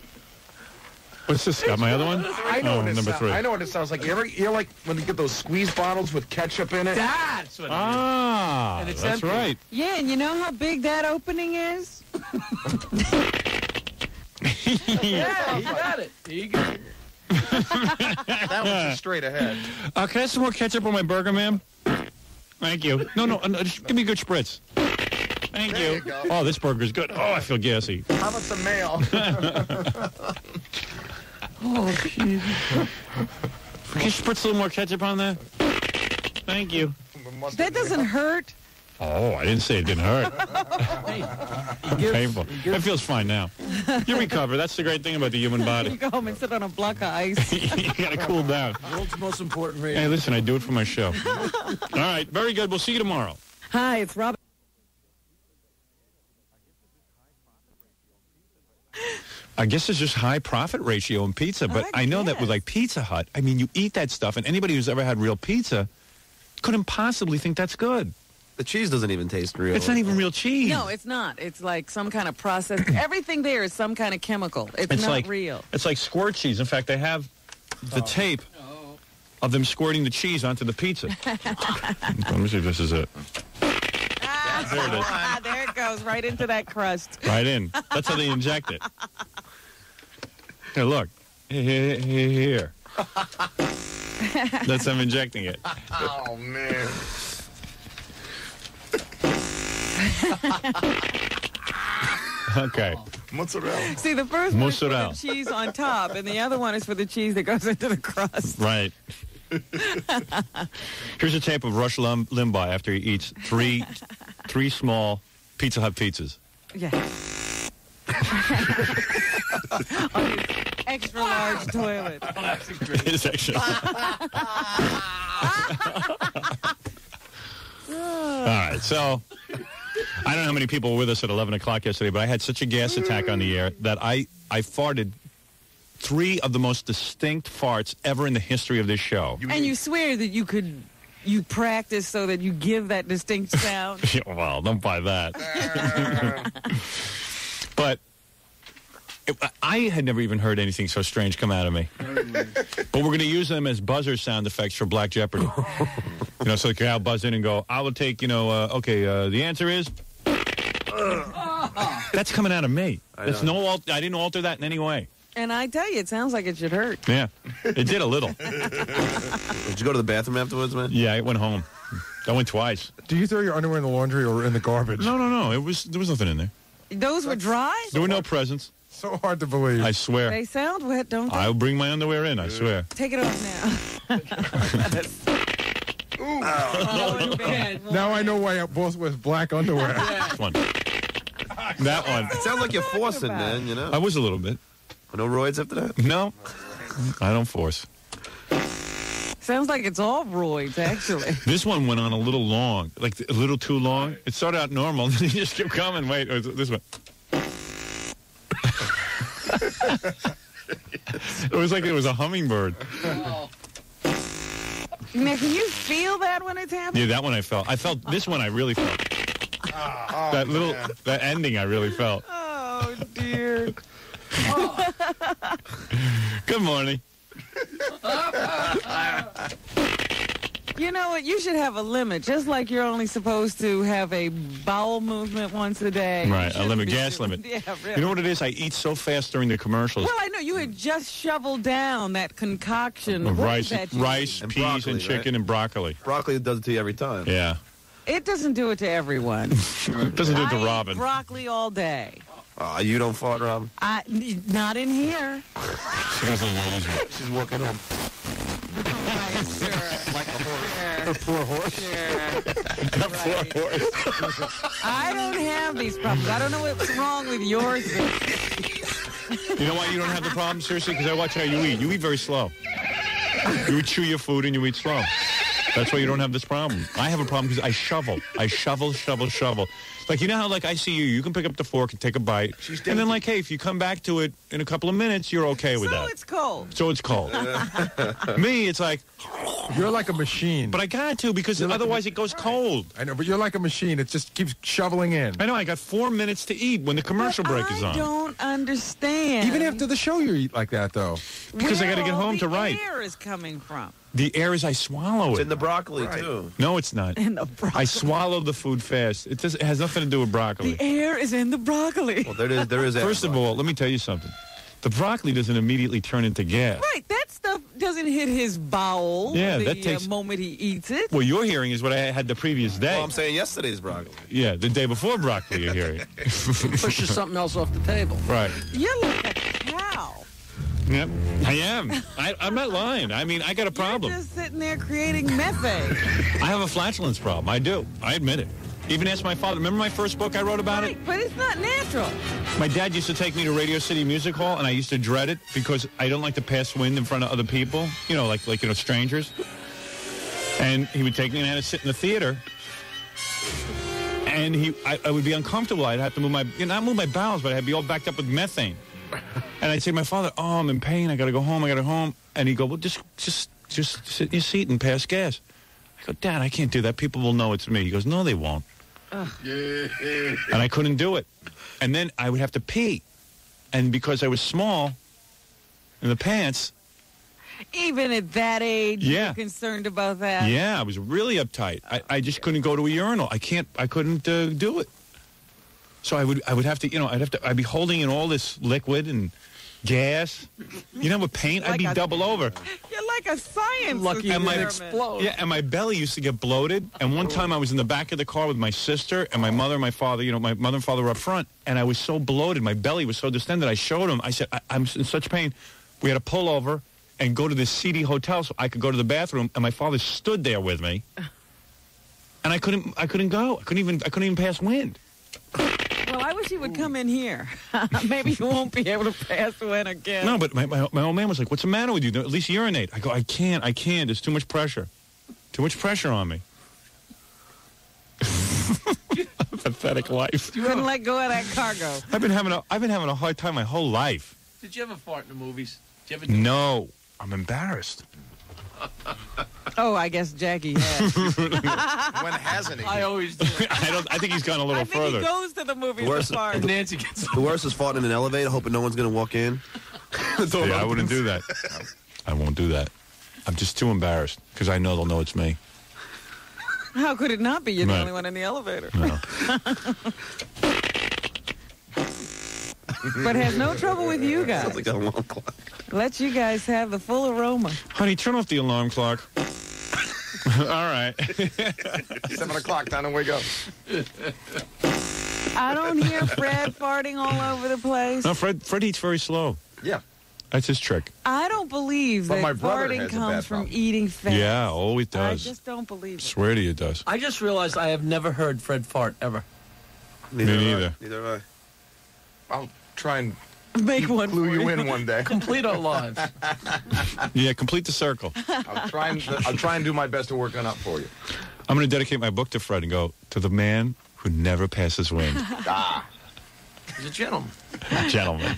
What's this? Got my other one? I know what it number sounds. 3. I know what it sounds like. You like when you get those squeeze bottles with ketchup in it? That's what Ah, And it's that's empty. right. Yeah, and you know how big that opening is? Yeah, he got it. He got it. That was just straight ahead. Can I have some more ketchup on my burger, ma'am? Thank you. No, just give me a good spritz. Thank There you. you go. Oh, this burger's good. Oh, I feel gassy. How about some mayo? Oh, jeez. Can you spritz a little more ketchup on that? Thank you. That doesn't hurt. Oh, I didn't say it didn't hurt. Painful. It feels fine now. You recover. That's the great thing about the human You body. go home and sit on a block of ice. You got to cool down. World's most important radio. Hey, listen, I do it for my show. All right, very good. We'll see you tomorrow. Hi, it's Robin. I guess it's just high profit ratio in pizza, but I know that with like Pizza Hut, I mean, you eat that stuff, and anybody who's ever had real pizza couldn't possibly think that's good. The cheese doesn't even taste real. It's not even real cheese. No, it's not. It's like some kind of process. Everything there is some kind of chemical. It's not like, real. It's like squirt cheese. In fact, they have the tape of them squirting the cheese onto the pizza. Let me see if this is it. There it is. There it goes, right into that crust. Right in. That's how they inject it. Here, look. Here. That's them injecting it. Oh, man. Okay. Mozzarella. See, the first one is for Mozzarella. the cheese on top, and the other one is for the cheese that goes into the crust. Right. Here's a tape of Rush Limbaugh after he eats three small Pizza Hut pizzas. Yeah. On his extra large toilet. His extra. All right, so I don't know how many people were with us at 11 o'clock yesterday, but I had such a gas attack on the air that I farted 3 of the most distinct farts ever in the history of this show. And you swear that you practice so that you give that distinct sound? Yeah, well, don't buy that. But I had never even heard anything so strange come out of me. But we're going to use them as buzzer sound effects for Black Jeopardy. So the crowd buzz in and go, I will take, the answer is... That's coming out of me. I didn't alter that in any way. And I tell you, it sounds like it should hurt. Yeah, it did a little. Did you go to the bathroom afterwards, man? Yeah, I went home. I went twice. Do you throw your underwear in the laundry or in the garbage? No. There was nothing in there. Those were dry? There were no presents. So hard to believe. I swear. They sound wet, don't they? I'll bring my underwear in, I swear. Take it off now. Now I know why both wears black underwear. One. That one. It sounds like you're forcing, man, I was a little bit. No roids after that? No. I don't force. Sounds like it's all roids, actually. This one went on a little long, like a little too long. It started out normal, and then it just kept coming. Wait, this one. It was like it was a hummingbird. Now, can you feel that when it's happening? Yeah, that one I felt. This one I really felt. That ending I really felt. Oh, dear. Good morning. You know what? You should have a limit. Just like you're only supposed to have a bowel movement once a day. Right, a limit, gas limit. Yeah, really. You know what it is? I eat so fast during the commercials. Well, I know. You had just shoveled down that concoction. Of What rice, is that you rice, And peas, broccoli, and chicken, right? and broccoli. Broccoli does it to you every time. Yeah. It doesn't do it to everying. It doesn't do it to I eat Robin. broccoli all day. You don't fart, Robin? Not in here. She's working on. Like a horse. A poor horse. I don't have these problems. I don't know what's wrong with yours. You know why you don't have the problem? Seriously, because I watch how you eat. You eat very slow. You chew your food and you eat slow. That's why you don't have this problem. I have a problem because I shovel. I shovel. Like, you know how, like, I see you can pick up the fork and take a bite. And then, like, hey, if you come back to it in a couple of minutes, you're okay with that. So it's cold. Me, it's like... You're like a machine. But I got to, because otherwise it goes cold. I know, but you're like a machine. It just keeps shoveling in. I know, I got 4 minutes to eat when the commercial break is on. I don't understand. Even after the show, you eat like that, though. Because I got to get home to write. Where the air is coming from? The air is I swallow it. It's in the broccoli, too. No, it's not. In the broccoli. I swallow the food fast. It has nothing to do with broccoli. The air is in the broccoli. Well, there is. First of all, let me tell you something. The broccoli doesn't immediately turn into gas. Right, that doesn't hit his bowel Yeah, the that takes- moment he eats it. What you're hearing is what I had the previous day. Well, I'm saying yesterday's broccoli. Yeah, the day before broccoli, you're hearing. Pushes something else off the table. Right. You're like a cow. Yep, I am. I'm not lying. I mean, I got a problem. You're just sitting there creating methane. I have a flatulence problem. I do. I admit it. Even ask my father. Remember my first book I wrote about it? But it's not natural. My dad used to take me to Radio City Music Hall, and I used to dread it because I don't like to pass wind in front of other people. You know, like strangers. And he would take me and I had to sit in the theater. And I would be uncomfortable. I'd have to move not move my bowels, but I'd be all backed up with methane. And I'd say to my father, "Oh, I'm in pain. I got to go home. I got to go home." And he'd go, "Well, just sit in your seat and pass gas." I go, "Dad, I can't do that. People will know it's me." He goes, "No, they won't." And I couldn't do it. And then I would have to pee. And because I was small in the pants. Even at that age, Yeah. you're concerned about that? Yeah, I was really uptight. I just couldn't go to a urinal. I couldn't do it. So I would have to, I'd be holding in all this liquid and gas. You know, with paint, I'd be double over. You're like a science Lucky it experiment. explode. Yeah, and my belly used to get bloated. And one time I was in the back of the car with my sister and my mother and my father. You know, my mother and father were up front. And I was so bloated. My belly was so distended. I showed them. I said, I'm in such pain. We had to pull over and go to this seedy hotel so I could go to the bathroom. And my father stood there with me. And I couldn't go. I couldn't even pass wind. Well, I wish he would come in here. Maybe you won't be able to pass one again. No, but my old man was like, "What's the matter with you? At least urinate." I go, I can't. There's too much pressure. Too much pressure on me. Pathetic life. You wouldn't let go of that cargo. I've been having a hard time my whole life. Did you ever fart in the movies? Did you ever do No, I'm embarrassed. Oh, I guess Jackie has. When hasn't he? I always do. I think he's gone a little I think further. he goes to the movies The worst- to fart. Nancy gets The worst is farting in an elevator, hoping no one's going to walk in. Yeah, I wouldn't do that. I won't do that. I'm just too embarrassed because I know they'll know it's me. How could it not be? You're the Right. only one in the elevator. No. But has no trouble with you guys. Sounds like an alarm clock. Let you guys have the full aroma. Honey, turn off the alarm clock. All right. 7 o'clock, time to wake up. I don't hear Fred farting all over the place. No, Fred eats very slow. Yeah. That's his trick. I don't believe But that my brother farting has a comes bad from problem. eating fast. Yeah, oh, it I does. just don't believe it. Swear to you, it does. I just realized I have never heard Fred fart ever. Me neither. Neither have I. I'll try and Make one clue for you in one day. Complete our lives. Yeah, complete the circle. I'll try and do my best to work on up for you. I'm going to dedicate my book to Fred and go, to the man who never passes wind. Ah. He's a gentleman. Gentlemen.